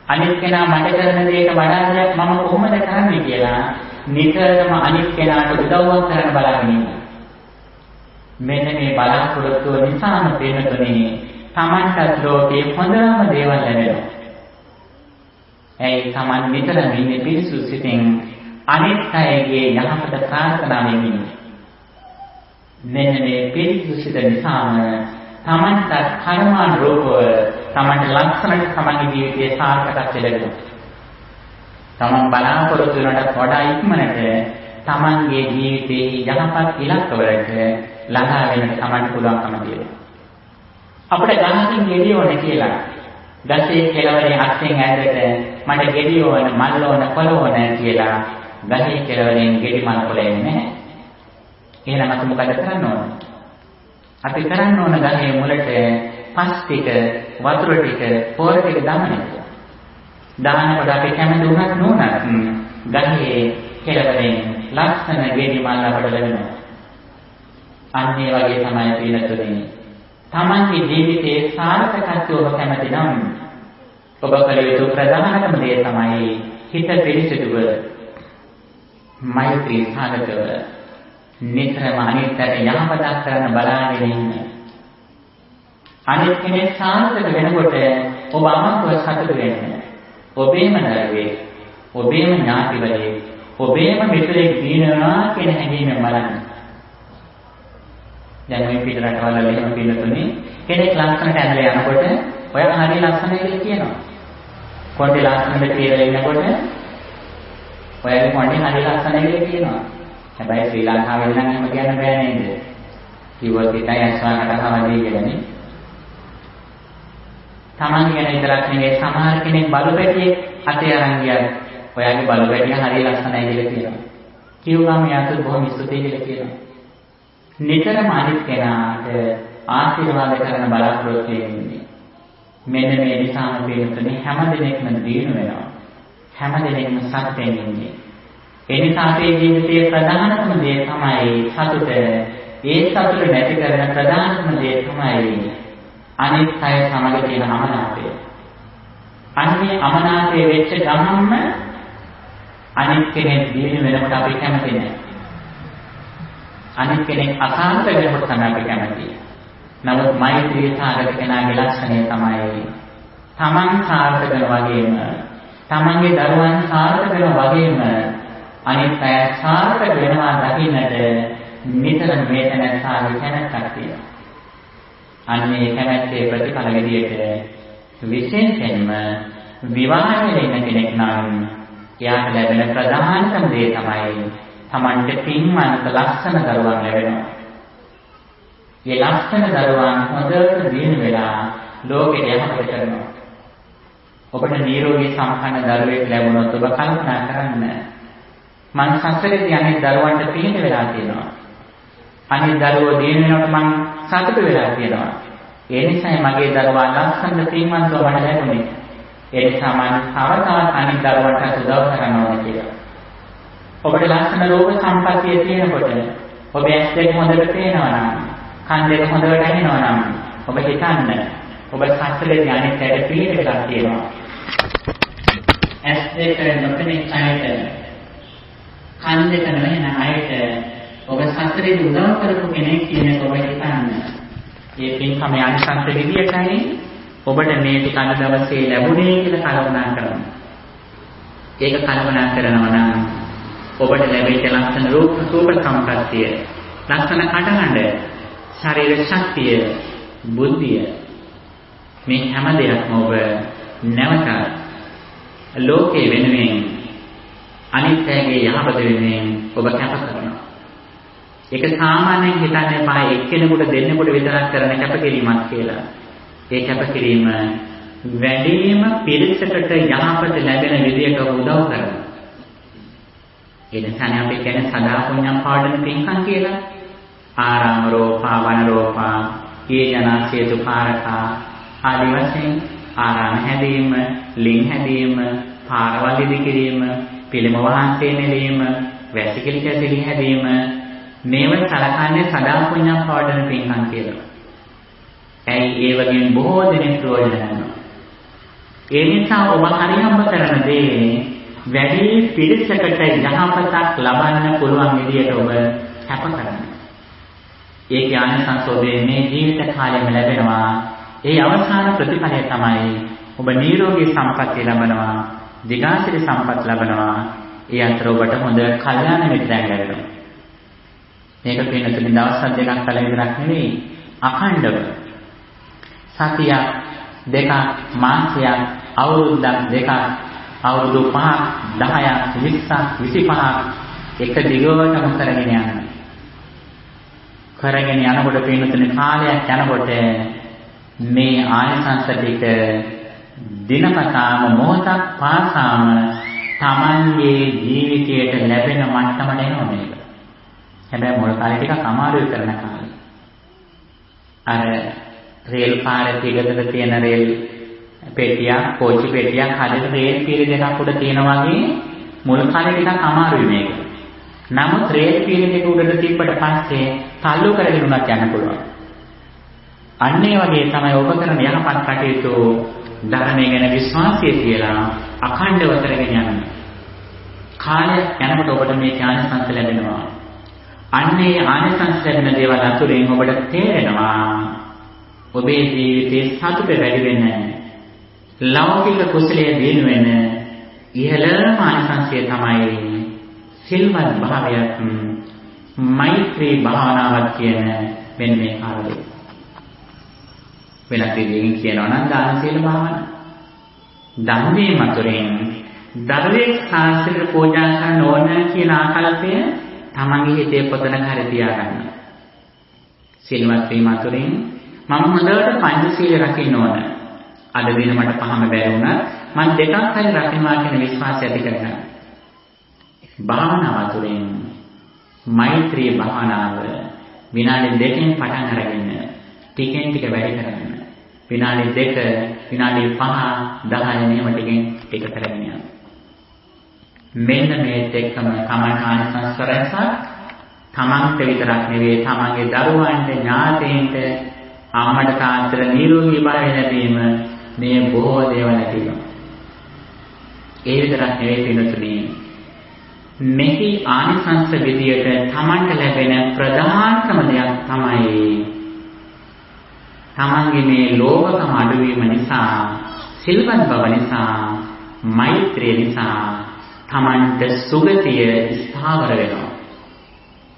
අනිත් කෙනා මට කරන දේට වඩා දෙයක් මම කොහොමද කරන්නේ කියලා නිතරම අනිත් කෙනාට උදව්වක් කරන්න බලාගෙන ඉන්නවා. මෙන්න මේ බලාපොරොත්තුව නිසාම වෙනතුනේ Tamanට ලෝකේ හොඳම දේවල් ලැබෙනවා. ඒ Taman නිතරම ඉන්නේ පිරිසුදු සිතින් අනිත් අයගේ යහපත ප්‍රාර්ථනාවෙන් ඉන්නේ. මෙන්න මේ පිරිසුදු සිත නිසාම Tamanට කර්මානුරූපව Tamanට ලක්ෂණට Tamanගේ ජීවිතයේ සාර්ථකත්වය ලැබෙනවා. Taman බලාපොරොත්තු වෙනට වඩා ඉක්මනට Tamanගේ ජීවිතයේ යහපත් ඉලක්කවලට ළඟා වෙන්න Tamanට පුළුවන්කම තියෙනවා. අපිට ගහකින් ගෙඩිය ඕන කියලා ගසේ කෙළවරේ අත්ෙන් ඇද්දට මට ගෙඩිය ඕන මල් ඕන කොළ ඕන කියලා ගහේ කෙළවරෙන් ගෙඩි මල් කොළ එන්නේ නැහැ. එහෙනම් අපි මොකද කරන්න ඕන? අපි කරන්න ඕන ගහේ මුලට පස් ටික වතුර ටික පොර ටික දාන්න. දානකොට අපි කැමති උනත් නෝනත් ගහේ කෙළවරෙන් ලස්සන ගෙඩි මල් අපට ලැබෙනවා. අන්න ඒ වගේ තමයි පිළිතුරේ. තමන්ගේ ජීවිතයේ සාර්ථකත්වය ඔබ කැමති නම් ඔබ කළ යුතු ප්‍රධානතම දේ තමයි හිත පිරිසිදුව මෛත්‍රී සාගතව නිතරම අනිත්‍යයට යහපතක් කරන බලාගෙන ඉන්න. අනිත් කෙනෙක් සාර්ථක වෙනකොට ඔබ අමතක සතුට වෙන්නේ. ඔබේම දරුවේ, ඔබේම ඥාතිවරේ, ඔබේම මිත්‍රයෙක් දිනනවා කියන හැඟීමෙන් බලන්න. දැන් මේ පිට රටවල එහෙම පිළිතුනේ කෙනෙක් ලස්සනට ඇඳලා යනකොට ඔයා හරිය ලස්සනයි කියලා කියනවා. කොණ්ඩේ ලස්සනට කියලා ඉන්නකොට ඔයාගේ කොණ්ඩේ හරිය ලස්සනයි කියලා කියනවා. හැබැයි ශ්‍රී ලංකාවේ නම් එහෙම කියන්න බෑ නේද? කිව්වොත් ඉතින් අස්වාකට හවදී කියලානේ. Taman ගැන විතරක් නෙවෙයි සමහර කෙනෙක් බලු පැටියෙක් අතේ අරන් ගියා. ඔයාගේ බලු පැටිය හරිය ලස්සනයි කියලා කියනවා. කිව්වම යාට බොහොම ස්තුතියි කියලා කියනවා. නිතරම අනිත් කෙනාට ආශිර්වාද කරන බලාපොරොත්තු වෙන්නේ. මෙන්න මේ නිසාම පිළිතුරේ හැම දිනෙකම දිනු වෙනවා. හැම දිනෙකම සත්‍යයෙන් ඉන්නේ. ඒ නිසා අපේ ජීවිතයේ ප්‍රධානම දේ තමයි සතුට. ඒ සතුට නැති කරන ප්‍රධානම දේ තමයි අනිත් අය සමග තියෙන අමනාපය. අන්නේ අමනාපය වෙච්ච ගමන්ම අනිත් කෙනෙක් දිනු වෙනකොට අපි කැමති නැහැ. අනිත් කෙනෙක් අසාර්ථක වෙනකොට තමයි අපි කැමති. නමුත් මෛත්‍රී සාගත කෙනාගේ ලක්ෂණය තමයි තමන් සාර්ථක වෙන වගේම තමන්ගේ දරුවන් සාර්ථක වෙන වගේම අනිත් අය සාර්ථක වෙනවා දකින්නට නිතරම වේදනාවේ කැමැත්තක් තියෙනවා. අන්නේ කැමැත්තේ ප්‍රතිඵල විදියට විශේෂයෙන්ම විවාහයේ ඉන්න කෙනෙක් නම් එයාට ලැබෙන ප්‍රධානම දේ තමයි තමන්ට පින්වන්ත ලස්සන දරුවන් ලැබෙනවා. මේ ලස්සන දරුවන් හොඳට දිනු වෙලා ලෝකෙට යහපත කරනවා. ඔබට නිරෝගී සම්පන්න දරුවෙක් ලැබුණොත් ඔබ කල්පනා කරන්න මං සසරේදී අනිත් දරුවන්ට පිහිට වෙලා තියෙනවා. අනිත් දරුවෝ දිනු වෙනකොට මං සතුට වෙලා තියෙනවා. ඒ නිසායි මගේ දරුවා ලස්සන පින්වන්තව මට ලැබුණේ. ඒ නිසා මම තව තවත් අනිත් දරුවන්ට උදව් කරන්න ඕනේ කියලා. ඔබට ලස්සන රෝග සම්පත්තිය තියෙනකොට ඔබ ඇස් දෙක හොඳට පේනවා නම් කන් දෙක හොඳට ඇහෙනවා නම් ඔබ හිතන්න ඔබ සත්‍යයේ අනිත් ඇයට පිළිහෙ වෙලා තියෙනවා. ඇස් දෙක නොපෙනෙන අයට කන් දෙක නොඇහෙන අයට ඔබ සත්‍යයේ උදව් කරපු කෙනෙක් කියන එක ඔබ හිතන්න. මේ පින්කම අනිසංස විදියටයි ඔබට මේ ටික අද දවසේ ලැබුණේ කියලා කල්පනා කරනවා. ඒක කල්පනා කරනවා නම් ඔබට ලැබෙච්ච ලක්ෂණ රූප සම්පත්තිය, ලක්ෂණ කටහඬ, ශරීර ශක්තිය, බුද්ධිය මේ හැම දෙයක්ම ඔබ නැවත ලෝකේ වෙනුවෙන් අනිත්‍යයේ යහපත වෙනුවෙන් ඔබ කැප කරනවා. ඒක සාමාන්‍යයෙන් හිතන්න එපා එක්කෙනෙකුට දෙන්නෙකුට විතරක් කරන කැපකිරීමක් කියලා. ඒ කැපකිරීම වැඩිම පිරිසකට යහපත ලැබෙන විදියට උදව් කරනවා. ඒ නිසා අපි කියන්නේ සදා පුණ්‍යම් පාඩන පින්කම් කියලා. ආරාම රෝපා වන රෝපා යේ ජනාසේතු පාරකා ආදි වශයෙන් ආරාම හැදීම, ලිං හැදීම, පාරවල් ඉදි කිරීම, පිළිම වහන්සේ නෙලීම, වැසිකිලි කැසිලි හැදීම මේව සලකන්නේ සදා පුණ්‍යම් පාඩන පින්කම් කියලා. ඇයි ඒ වගේ බොහෝ දෙනෙක් ප්‍රයෝජන ගන්නවා. ඒ නිසා ඔබ හරියම්බ කරන දේ වැඩි පිරිසකට යහපතක් ලබන්න පුළුවන් විදියට ඔබ කැප කරනවා. ඒ ඥාන සංසෝධනයේ මේ ජීවිත කාලයම ලැබෙනවා. ඒ අවසාන ප්‍රතිඵලය තමයි ඔබ නිරෝගී සම්පත්තිය ලබනවා, දිගාසිරි සම්පත් ලබනවා. ඒ අතර ඔබට හොඳ කල්යාණ මිත්‍රයන් ලැබෙනවා. මේක පින්නතුනි දවස් දෙකක් කල විතරක් නෙවෙයි අඛණ්ඩව සතිය දෙක මාසයක් අවුරුද්දක් දෙකක් අවුරුදු 5ක් 10ක් 20ක් 25ක් එක දිගටම කරගෙන යනවා. කරගෙන යනකොට පින්නතුනි කාලයක් යනකොට මේ ආයසංස ටික දිනපතාම මොහොතක් පාසාම Tamanගේ ජීවිතයට ලැබෙන මට්ටමට එනවා මේක. හැබැයි මොල් කාලේ ටිකක් අමාරුයි කරන කාලේ. අර රේල් පාරේ තියකට තියෙන රේල් පෙට්ටිය, කෝච්චි පෙට්ටිය හරියට රේල් පීරි දෙකක් උඩ තියෙනවා වගේ මුල් කාලේ ටිකක් අමාරුයි මේක. නමුත් රේල් පීරි දෙක උඩට තිබ්බට පස්සේ තල්ලු කරගෙන උනත් යන්න පුළුවන්. අන්න ඒ වගේ තමයි ඔබ කරන යහපත් කටයුතු ධර්මයේ ගැන විශ්වාසය කියලා අඛණ්ඩව කරගෙන යන්න. කාලය යනකොට ඔබට මේ ඥානසංස ලැබෙනවා. අන්නේ ආනිසංස ලැබෙන දේවල් අතුරින් ඔබට තේරෙනවා ඔබේ ජීවිතයේ සතුට වැඩි වෙන ලෞකික කුසලයේ දිනු වෙන ඉහළම ආනිසංසය තමයි සිල්වත් භාවයක් මෛත්‍රී භාවනාවක් කියන මෙන්න මේ කාරණේ. වෙනත් විදිහකින් කියනවා නම් දාන සීල භාවනාව. ධර්මයේ මතුරින් දරුවෙක් සාස්ත්‍රික පූජා කරන්න ඕන කියන ආකල්පය තමන්ගේ හිතේ පොතනක හරි තියාගන්න. සිල්වත් වීම අතුරින් මම හොඳට පංචශීල රකින්න ඕන. අද දින මට පහම බැරි වුණා. මම දෙකක් හරි රකින්නවා කියන විශ්වාසය ඇති කරගන්න. භාවනාව අතුරින් මෛත්‍රී භාවනාව විනාඩි 2කින් පටන් අරගෙන ටිකෙන් ටික වැඩි කරගන්න. විනාඩි 2, විනාඩි 5, 10 මෙහෙම ටික කරගෙන යන්න. මෙන්න මේත් එක්කම තමන් ආනිසංස රැසක් තමන්ට විතරක් නෙවෙයි තමන්ගේ දරුවන්ට ඥාතීන්ට අම්මට තාත්තට නිරෝගී භාවය ලැබීම මේ බොහෝ දේවල් ඇතිවෙනවා. ඒ විතරක් නෙවෙයි පින්තුනි මෙහි ආනිසංස විදියට තමන්ට ලැබෙන ප්‍රධානම දෙයක් තමයි තමන්ගේ මේ ලෝභකම අඩුවීම නිසා සිල්වත් බව නිසා මෛත්‍රිය නිසා තමන්ට සුගතිය ස්ථාවර වෙනවා.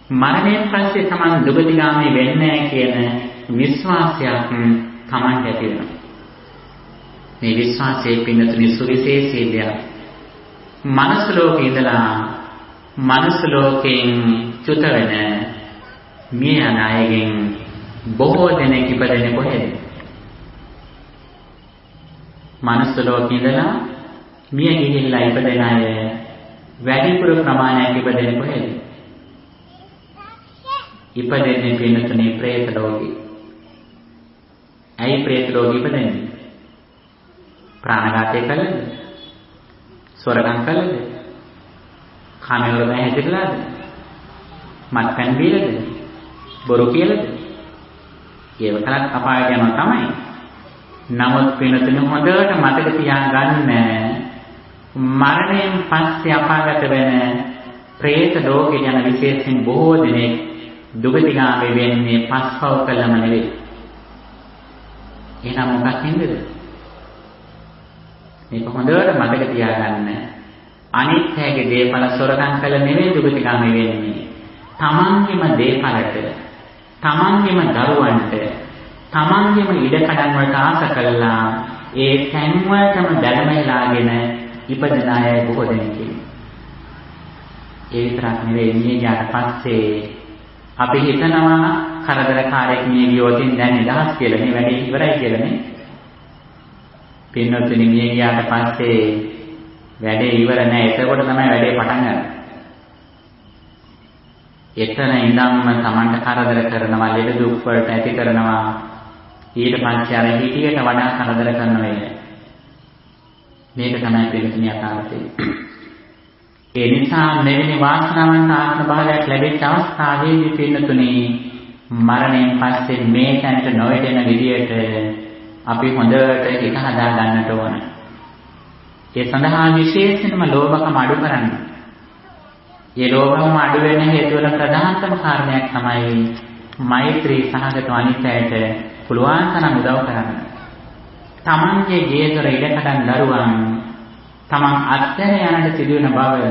මරණයෙන් පස්සේ තමන් දුගතිගාමී වෙන්නේ කියන විශ්වාසයක් තමන්ට ඇති වෙනවා. මේ විශ්වාසයේ පින්නතුනි සුවිශේෂී දෙයක්. මනස ලෝකේ ඉඳලා මනස ලෝකයෙන් චුත වෙන මිය යන අයගෙන් බොහෝ දෙනෙක් ඉපදෙන්නේ කොහෙද? මනස ලෝකේ ඉඳලා මිය ගිහිල්ලා ඉපදෙන අය වැඩිපුර ප්‍රමාණයක් ඉපදෙන්නේ කොහෙද? ඉපදෙන්නේ පින්නතුනේ പ്രേත ලෝකේ. ඇයි പ്രേත ලෝකෙ ඉපදෙන්නේ? ප්‍රාණඝාතය කළද? සොරකම් කළද? කාමවල හැදෙලාද? මත්පැන් බීලද? බොරු කියලාද? ඒව කලක් අපායට යනවා තමයි. නමුත් පින්නතුනේ හොඳට මතක තියාගන්න මරණයෙන් පස්සේ අපාගත වෙන പ്രേත ලෝකේ යන විශේෂයෙන් බොහෝ දෙනෙක් දුගතිගාමී වෙන්නේ පස්පව කළම නෙවෙයි. එහෙනම් මොකක් හින්දාද? මේක හොඳට මතක තියාගන්න. අනිත් හැගේ දේපල සොරකම් කළ නෙවෙයි දුගතිගාමී වෙන්නේ. තමන්ගේම දේපලට, තමන්ගේම දරුවන්ට, තමන්ගේම ඉඩකඩම් වලට ආස කළා ඒ තැන් වලටම දැලමලාගෙන ඉපදෙන අය බොහෝ දෙනෙක් ඉන්නවා. ඒ විතරක් නෙවෙයි මිය ගියාට පස්සේ අපි හිතනවා කරදරකාරයෙක් මිය ගියොත් දැන් නිදහස් කියලා නේ වැඩේ ඉවරයි කියලා නේ. පින්නතුනි මිය ගියාට පස්සේ වැඩේ ඉවර නෑ. එතකොට තමයි වැඩේ පටන් ගන්නේ. එතන ඉඳන්ම Tamanට කරදර කරනවා, ලෙඩ දුක් වලට ඇති කරනවා. ඊට පස්සේ අර හිතියට වඩා කරදර කරනවා. මේක තමයි පිළිතුරු යථාර්ථය. ඒ නිසා මෙවැනි වාසනාවන්ත ආත්ම භාවයක් ලැබෙච්ච අවස්ථාවේදී පිළිතුරුනි මරණයෙන් පස්සේ මේ තැනට නොවැටෙන විදියට අපි හොඳට හිත හදා ගන්නට ඕන. ඒ සඳහා විශේෂයෙන්ම ලෝභකම අඩු කරන්න. මේ ලෝභකම අඩු වෙන හේතු වල ප්‍රධානතම කාරණයක් තමයි මෛත්‍රී සහගත අනිත්‍යයට පුළුවන් තරම් උදව් කරන්න. තමන්ගේ ගේදොර ඉඩකඩම් දරුවන් තමන් අත්හැර යන්නට සිදුවන බව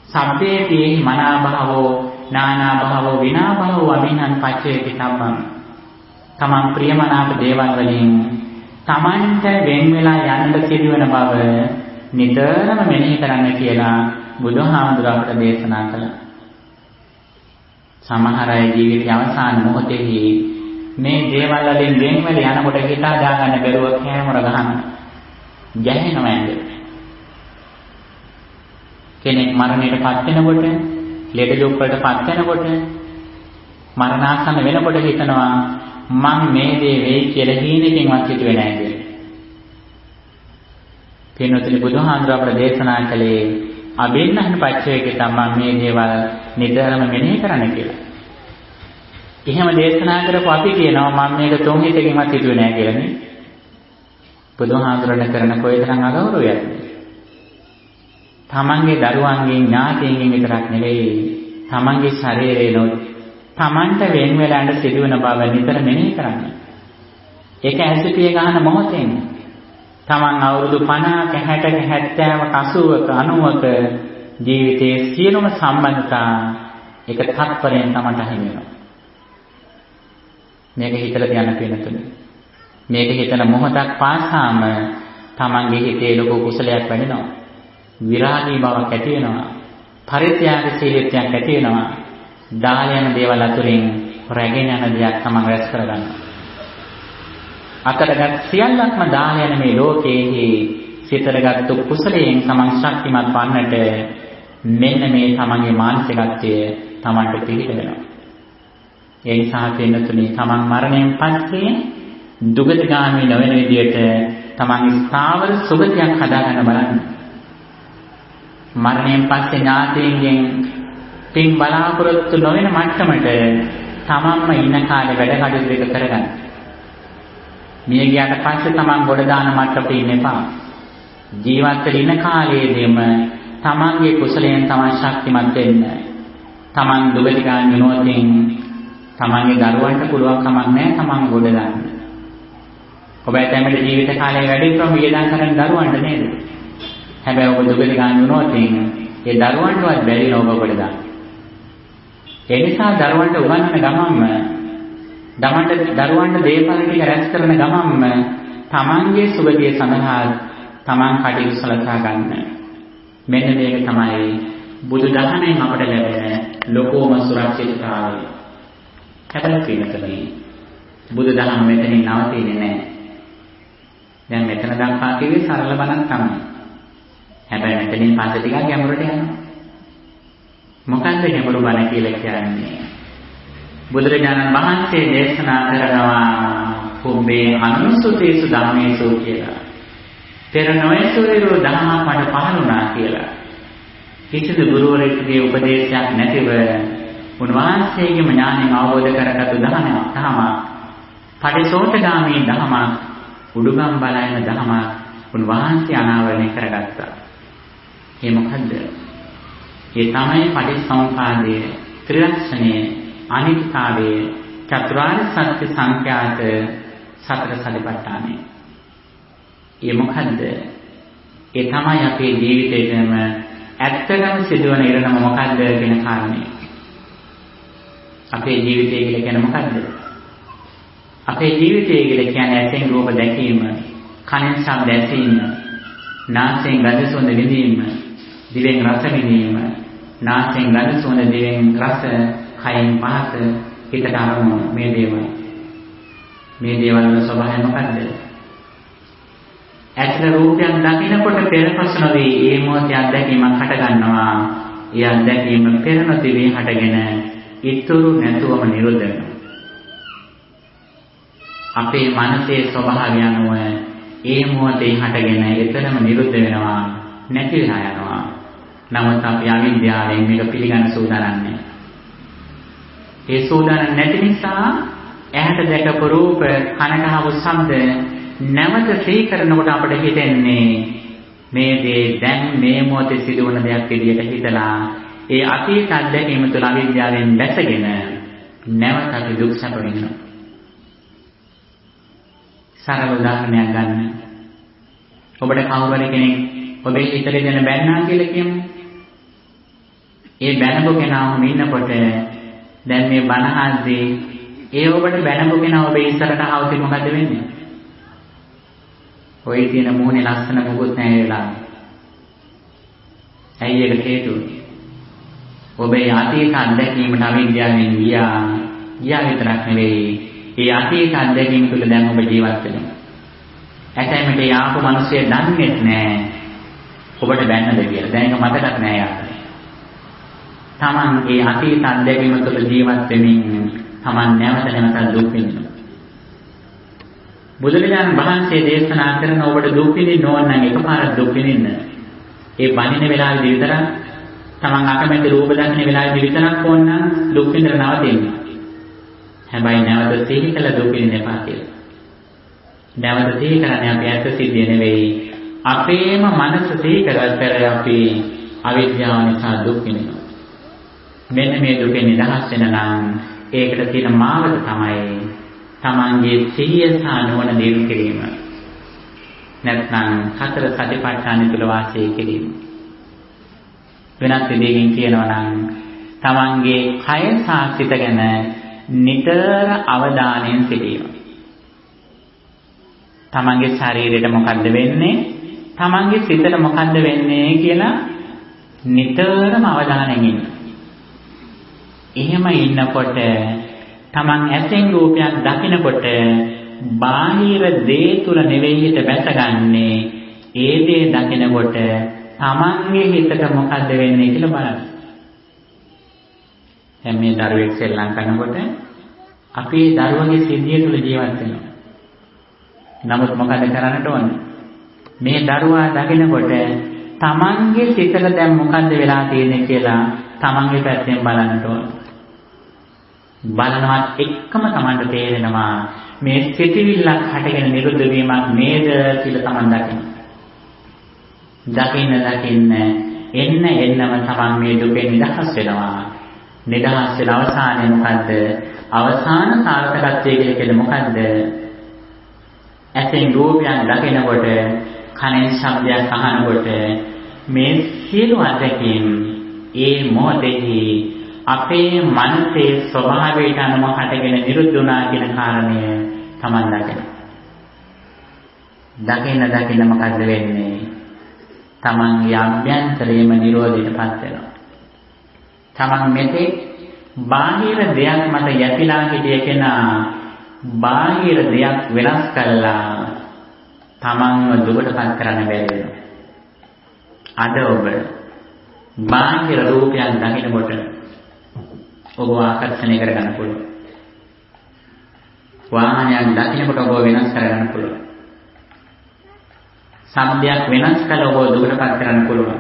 සබ්බේතී මනා භවෝ නානා භවෝ විනා භවෝ අමිනං පච්චේති සම්මං. තමන් ප්‍රියමනාප දේවල් වලින් තමන්ට වෙන් වෙලා යන්නට සිදුවන බව නිතරම මෙනෙහි කරන්න කියලා බුදුහාමුදුරුවෝ අපට දේශනා කළා. සමහර අය ජීවිතයේ අවසාන මොහොතේදී මේ දේවල් වලින් වෙන් වෙලා යනකොට හිතා දාගන්න බැරුව කෑමර ගහනවා. ගැහෙනවා ඇඟ. කෙනෙක් මරණයටපත් වෙනකොට, ලෙඩ දුක් වලටපත් වෙනකොට, මරණාසන්න වෙනකොට හිතනවා මම මේ දේ වෙයි කියලා හීනකින්වත් හිතුවේ නැහැ කියලා. පින්වත්නි බුදුහාමුදුරුවෝ අපට දේශනා කළේ අබින්නහන පච්චේකේ තමයි මේ දේවල් නිතරම මෙනෙහි කරන්න කියලා. එහෙම දේශනා කරපුවා අපි කියනවා මම මේක තුන් හිතකින්වත් හිතුවේ නැහැ කියලා නේ. බුදුහාමුදුරණ කරන කොයිතරම් අගෞරවයක්ද? තමන්ගේ දරුවන්ගේ ඥාතීන්ගෙන් විතරක් නෙවෙයි තමන්ගේ ශරීරේනොත් තමන්ට වෙන් වෙලාඳ සිදුවන බව නිතර මෙනෙහි කරන්න. ඒක ඇසිපිය ගන්න මොහොතෙන් තමන් අවුරුදු 50ක 60ක 70ක 80ක 90ක ජීවිතයේ සියලුම සම්බන්ධතා එක තත්පරයෙන් තමන්ට හිමි වෙනවා. මේක හිතලා තියන්න පිළිතුරු. මේක හිතන මොහොතක් පාසාම තමන්ගේ හිතේ ලොකු කුසලයක් වැඩෙනවා. විරාගී බවක් ඇති වෙනවා. පරිත්‍යාගශීලීත්වයක් ඇති වෙනවා. දාල යන දේවල් අතුරින් රැගෙන යන දේක් තමන් රැස් කරගන්නවා. අතරගත් සියල්ලක්ම දාල යන මේ ලෝකයේ සිතරගත් කුසලයෙන් තමන් ශක්තිමත් වන්නට මෙන්න මේ තමන්ගේ මානසිකත්වය තමන්ට පිළිහිද වෙනවා. ඒ නිසා පින්නතුනි තමන් මරණයෙන් පස්සේ දුගතිගාමී නොවන විදියට තමන්ගේ ස්ථාවර සුගතියක් හදාගන්න බලන්න. මරණයෙන් පස්සේ ඥාතීන්ගෙන් පින් බලාපොරොත්තු නොවන මට්ටමට තමන්ම ඉන්න කාලේ වැඩ කටයුතු දෙක කරගන්න. මිය ගියාට පස්සේ තමන් ගොඩ දාන මට්ටමට ඉන්න එපා. ජීවත් වෙලා ඉන්න කාලයේදීම තමන්ගේ කුසලයෙන් තමන් ශක්තිමත් වෙන්න. තමන් දුගතිගාමී නොවතින් තමන්ගේ දරුවන්ට පුළුවන් කමක් නැහැ තමන් ගොඩ දාන්න. ඔබ ඇතැම්මට ජීවිත කාලයේ වැඩි ප්‍රම වියදම් කරන දරුවන්ට නේද? හැබැයි ඔබ දුගතිගාමී වුණොත් ඒ දරුවන්ටවත් බැරි නෝ ඔබ ගොඩ දාන්න. ඒ නිසා දරුවන්ට උගන්වන ගමන්ම දරුවන්ට දේපල ටික රැස් කරන ගමන්ම තමන්ගේ සුගතිය සඳහා තමන් කටයුතු සලසා ගන්න. මෙන්න මේක තමයි බුදු දහමෙන් අපට ලැබෙන ලොකෝම සුරක්ෂිතතාවය. හැබැයි පිළිතුරේ බුදු දහම මෙතනින් නවතින්නේ නැහැ. දැන් මෙතන දක්වා කිව්වේ සරල බණක් තමයි. හැබැයි මෙතනින් පස්සේ ටිකක් ගැඹුරට යනවා. මොකන්ද ගැඹුරු බණ කියලා කියන්නේ? බුදුරජාණන් වහන්සේ දේශනා කරනවා කුම්බේ අනුසුතේසු ධම්මේසු කියලා. පෙර නොයසුරිරු ධර්මයක් මට පහළුණා කියලා. කිසිදු ගුරුවරයෙකුගේ උපදේශයක් නැතිව උන්වහන්සේගේම ඥාණයෙන් අවබෝධ කරගත්තු ධර්මයක් පටිසෝතගාමී ධර්මයක් උඩුගම් බලන ධර්මයක් උන්වහන්සේ අනාවරණය කරගත්තා. ඒ මොකද්ද? ඒ තමයි පටිච්චසමුප්පාදයේ ත්‍රිලක්ෂණයේ අනිත්‍යතාවයේ චතුරාර්ය සත්‍ය සංඛ්‍යාත සතර සතිපට්ඨානය. ඒ මොකද්ද? ඒ තමයි අපේ ජීවිතේටම ඇත්තටම සිදුවන ඉරණම මොකද්ද කියන කාරණේ. අපේ ජීවිතය කියලා කියන්නේ මොකද්ද? අපේ ජීවිතය කියලා කියන්නේ ඇසෙන් රූප දැකීම, කනෙන් ශබ්ද ඇසීම, නාසයෙන් ගඳ සුවඳ විඳීම, දිවෙන් රස විඳීම, නාසයෙන් ගඳ සුවඳ, දිවෙන් රස, කයෙන් පහස, හිතට අරමුණු මේ දේවල්. මේ දේවල් වල ස්වභාවය මොකද්ද? ඇතර රූපයක් දකිනකොට පෙරපස නොවේ ඒ මොහොතේ අත්දැකීමක් හට ගන්නවා. ඒ අත්දැකීම පෙර නොතිවී හටගෙන ඉතුරු නැතුවම නිරුද්ධ වෙනවා. අපේ මනසේ ස්වභාවය අනුව ඒ මොහොතේ හටගෙන එතරම් නිරුද්ධ වෙනවා, නැති වෙලා යනවා. නමුත් අපි අවිද්‍යාවෙන් මේක පිළිගන්න සූදානම් නැහැ. ඒ සූදානම් නැති නිසා ඇහැට දැකපු රූප, කනට අහපු ශබ්ද නැවත සිහි කරනකොට අපිට හිතෙන්නේ මේ දේ දැන් මේ මොහොතේ සිදුවන දෙයක් විදියට හිතලා ඒ අතීත අත්දැකීම තුළ අවිද්‍යාවෙන් දැසගෙන නැවත අපි දුක් සැප විඳිනවා. සරල උදාහරණයක් ගන්න. ඔබට කවුරු හරි කෙනෙක් ඔබේ හිතට දෙන බැන්නා කියලා කියමු. ඒ බැනපු කෙනාම ඉන්නකොට දැන් මේ බණ අහද්දී ඒ ඔබට බැනපු කෙනා ඔබේ ඉස්සරහට ආවොත් මොකද වෙන්නේ? ඔය තියෙන මූණේ ලස්සන මොකුත් නැහැ වෙලා. ඇයි ඒක හේතුව? ඔබේ අතීත අත්දැකීමට අවිද්‍යාවෙන් ගියා විතරක් නෙවෙයි. ඒ අතීත අත්දැකීම තුළ දැන් ඔබ ජීවත් වෙනවා. ඇතැම්මට ඒ ආපු මිනිස්සු දන්නේ නැහැ ඔබට බැන්නද කියලා. දැන් ඒක මතකත් නැහැ යාට. Taman ඒ අතීත අත්දැකීම තුළ ජීවත් වෙමින් Taman නැවත නැවත දුක් විඳිනවා. බුදුරජාණන් වහන්සේ දේශනා කරන ඔබට දුක් විඳින්න ඕන නම් එකපාරක් දුක් විඳින්න. ඒ බණින වෙලාවේදී විතරක් Taman අකමැති රූප දකින වෙලාවේදී විතරක් ඕන නම් දුක් විඳින්න නවතින්න. හැබැයි නැවත සිහි කළ දුක් විඳින්න එපා කියලා. නැවත සිහි කරන්නේ අපි ඇත්ත සිද්ධිය නෙවෙයි. අපේම මනස සිහි කරලා අපි අවිද්‍යාව නිසා දුක් විඳිනවා. මෙන්න මේ දුකෙන් නිදහස් වෙන නම් ඒකට තියෙන මාර්ගය තමයි තමන්ගේ සිහිය සහ නුවණ දියුණු කිරීම. නැත්නම් හතර සතිපට්ඨාන තුල වාසය කිරීම. වෙනත් විදිහකින් කියනවා නම් තමන්ගේ කය සහ සිත ගැන නිතර අවධානයෙන් සිටීම. තමන්ගේ ශරීරයට මොකද්ද වෙන්නේ? තමන්ගේ සිතට මොකද්ද වෙන්නේ කියලා නිතරම අවධානයෙන් ඉන්න. එහෙම ඉන්නකොට තමන් ඇසෙන් රූපයක් දකිනකොට බාහිර දේ තුල නෙවෙයි හිත බැසගන්නේ. ඒ දේ දකිනකොට තමන්ගේ හිතට මොකද්ද වෙන්නේ කියලා බලන්න. දැන් මේ දරුවෙක් සෙල්ලම් කරනකොට අපි දරුවගේ සිද්ධිය තුල ජීවත් වෙනවා. නමුත් මොකද කරන්නට ඕනේ? මේ දරුවා දකිනකොට තමන්ගේ සිතට දැන් මොකද්ද වෙලා තියෙන්නේ කියලා තමන්ගේ පැත්තෙන් බලන්නට ඕනේ. බලනවත් එක්කම තමන්ට තේරෙනවා මේ සිතිවිල්ලක් හටගෙන නිරුද්ධ වීමක් නේද කියලා තමන් දකින්න එන්නම තමන් මේ දුකෙන් නිදහස් වෙනවා. නිදහස් වෙන අවසානයේ මොකද්ද? අවසාන සාර්ථකත්වයේ කියලා මොකද්ද? ඇසෙන් රූපයක් දකිනකොට, කනෙන් ශබ්දයක් අහනකොට මේ සියලු අත්දැකීම් ඒ මොහොතේහි අපේ මනසේ ස්වභාවයට අනුව හටගෙන නිරුද්ධ වුණා කියන කාරණය තමන් දකින්න මොකද්ද වෙන්නේ? තමන්ගේ අභ්‍යන්තරයේම නිරෝධයටපත් වෙනවා. තමන් මෙතෙක් බාහිර දෙයක් මත යැපිලා හිටිය කෙනා බාහිර දෙයක් වෙනස් කළා තමන්ව දුකටපත් කරන්න බැරි වෙනවා. අද ඔබ බාහිර රූපයක් දකිනකොට ඔබ ආකර්ෂණය කරගන්න පුළුවන්. වාහනයක් දකිනකොට ඔබ වෙනස් කරගන්න පුළුවන්. සම්දයක් වෙනස් කළ ඔබ දුකටපත් කරන්න පුළුවන්.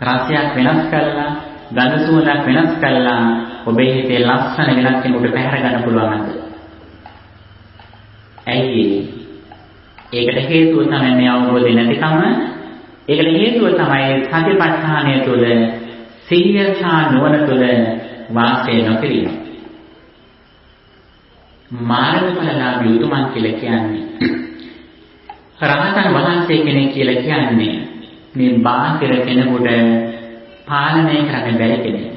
රසයක් වෙනස් කළා, ගඳ සුවඳක් වෙනස් කළා ඔබේ හිතේ ලස්සන වෙනස් කෙනෙකුට පැහැර ගන්න පුළුවන්. ඇයි ඒකට හේතුව තමයි මේ අවබෝධය නැතිකම. ඒකට හේතුව තමයි සතිපට්ඨානය තුළ සිහිය සහ නුවණ තුළ වාසය නොකිරීම. මාර්ගඵලලාභී උතුමන් කියලා කියන්නේ රහතන් වහන්සේ කෙනෙක් කියලා කියන්නේ මේ බාහිර කෙනෙකුට පාලනය කරන්න බැරි කෙනෙක්.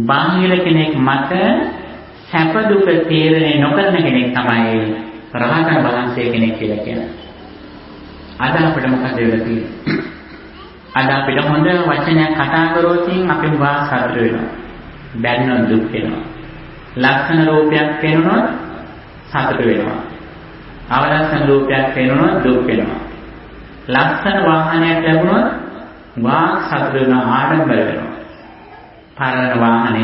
බාහිර කෙනෙක් මත සැප දුක තීරණය නොකරන කෙනෙක් තමයි රහතන් වහන්සේ කෙනෙක් කියලා කියන්නේ. අද අපිට මොකද වෙලා තියෙන්නේ? අද අපිට හොඳ වචනයක් කතා කරොත් අපි වාසතර වෙනවා. බැන්නොත් දුක් වෙනවා. ලක්ෂණ රූපයක් පේනොත් සතුට වෙනවා. අවලක්ෂණ රූපයක් පේනොත් දුක් වෙනවා. ලක්ෂණ වාහනයක් ලැබුණොත් සතුට වෙනවා, ආඩම්බර වෙනවා. පරණ වාහනය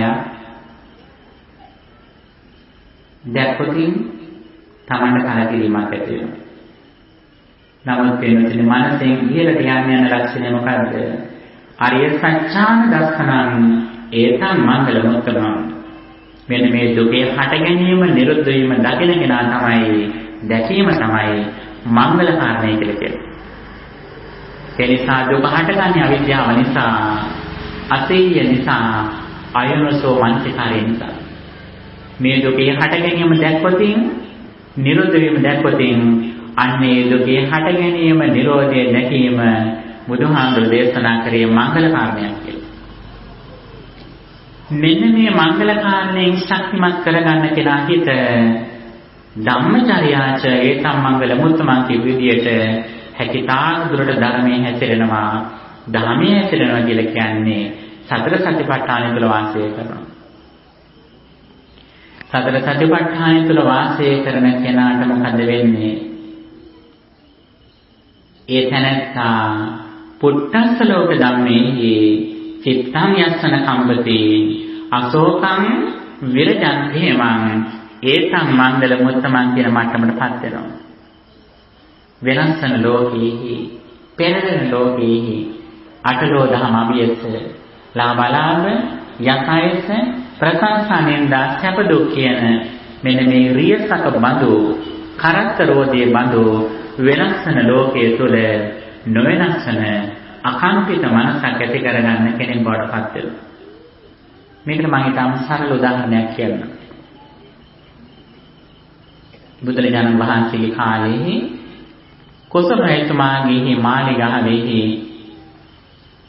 දැක්කොතින් තමන්ට කලකිරීමක් ඇති වෙනවා. නමුත් වෙනතින් මනසෙන් ඉහළට යන ලක්ෂණය මොකද්ද? අරිය සත්‍යාන දර්ශනං ඒතං මංගල මුත්තමං. මෙන්න මේ දුකේ හට ගැනීම, නිරුද්ධ වීම දකින කෙනා තමයි, දැකීම තමයි මංගල කාරණය කියලා කියන්නේ. ඒ නිසා දුක හටගන්නේ අවිද්‍යාව නිසා, අසේය නිසා, අයනසෝ මනසිකාරය නිසා. මේ දුකේ හට ගැනීම දැක්කොතින්, නිරුද්ධ වීම දැක්කොතින් අන්නේ දුකේ හට ගැනීම, නිරෝධය දැකීම බුදුහාමුදුරු දේශනා කරේ මංගල කාරණයක් කියලා. මෙන්න මේ මංගල කාරණයෙන් ශක්තිමත් කරගන්න කෙනා හිත ධම්මචර්යාච ඒතම් මංගල මුත්තමන් කිය විදියට හැකිතාක් දුරට ධර්මයේ හැසිරෙනවා. ධර්මයේ හැසිරෙනවා කියලා කියන්නේ සතර සතිපට්ඨානය තුළ වාසය කරනවා. සතර සතිපට්ඨානය තුළ වාසය කරන කෙනාට මොකද වෙන්නේ? ඒ තැනැත්තා පුත්තස්ස ලෝක ධම්මේහි චිත්තං යස්සන කම්පති අශෝකං විරජන්ති මං ඒතං මංගල මුත්තමන් කියන මට්ටමටපත් වෙනවා. වෙනස් වන ලෝකෙහි, පෙරෙන ලෝකෙහි අටලෝ දහම අභියස ලාභලාභ යකයස ප්‍රසංසානෙන්දා සැප දුක් කියන මෙන්න මේ රියසක බඳු කරත්තරෝදී බඳු වෙනස් වන ලෝකයේ තුල නොවෙනස් වන අකම්පිත මනසක් ඇති කරගන්න කෙනෙක් බවට පත් වෙනවා. මේකට මම ඊටම සරල උදාහරණයක් කියන්නම්. බුදුරජාණන් වහන්සේගේ කාලයේ කොසල් රජතුමාගේ මාලිගාවෙහි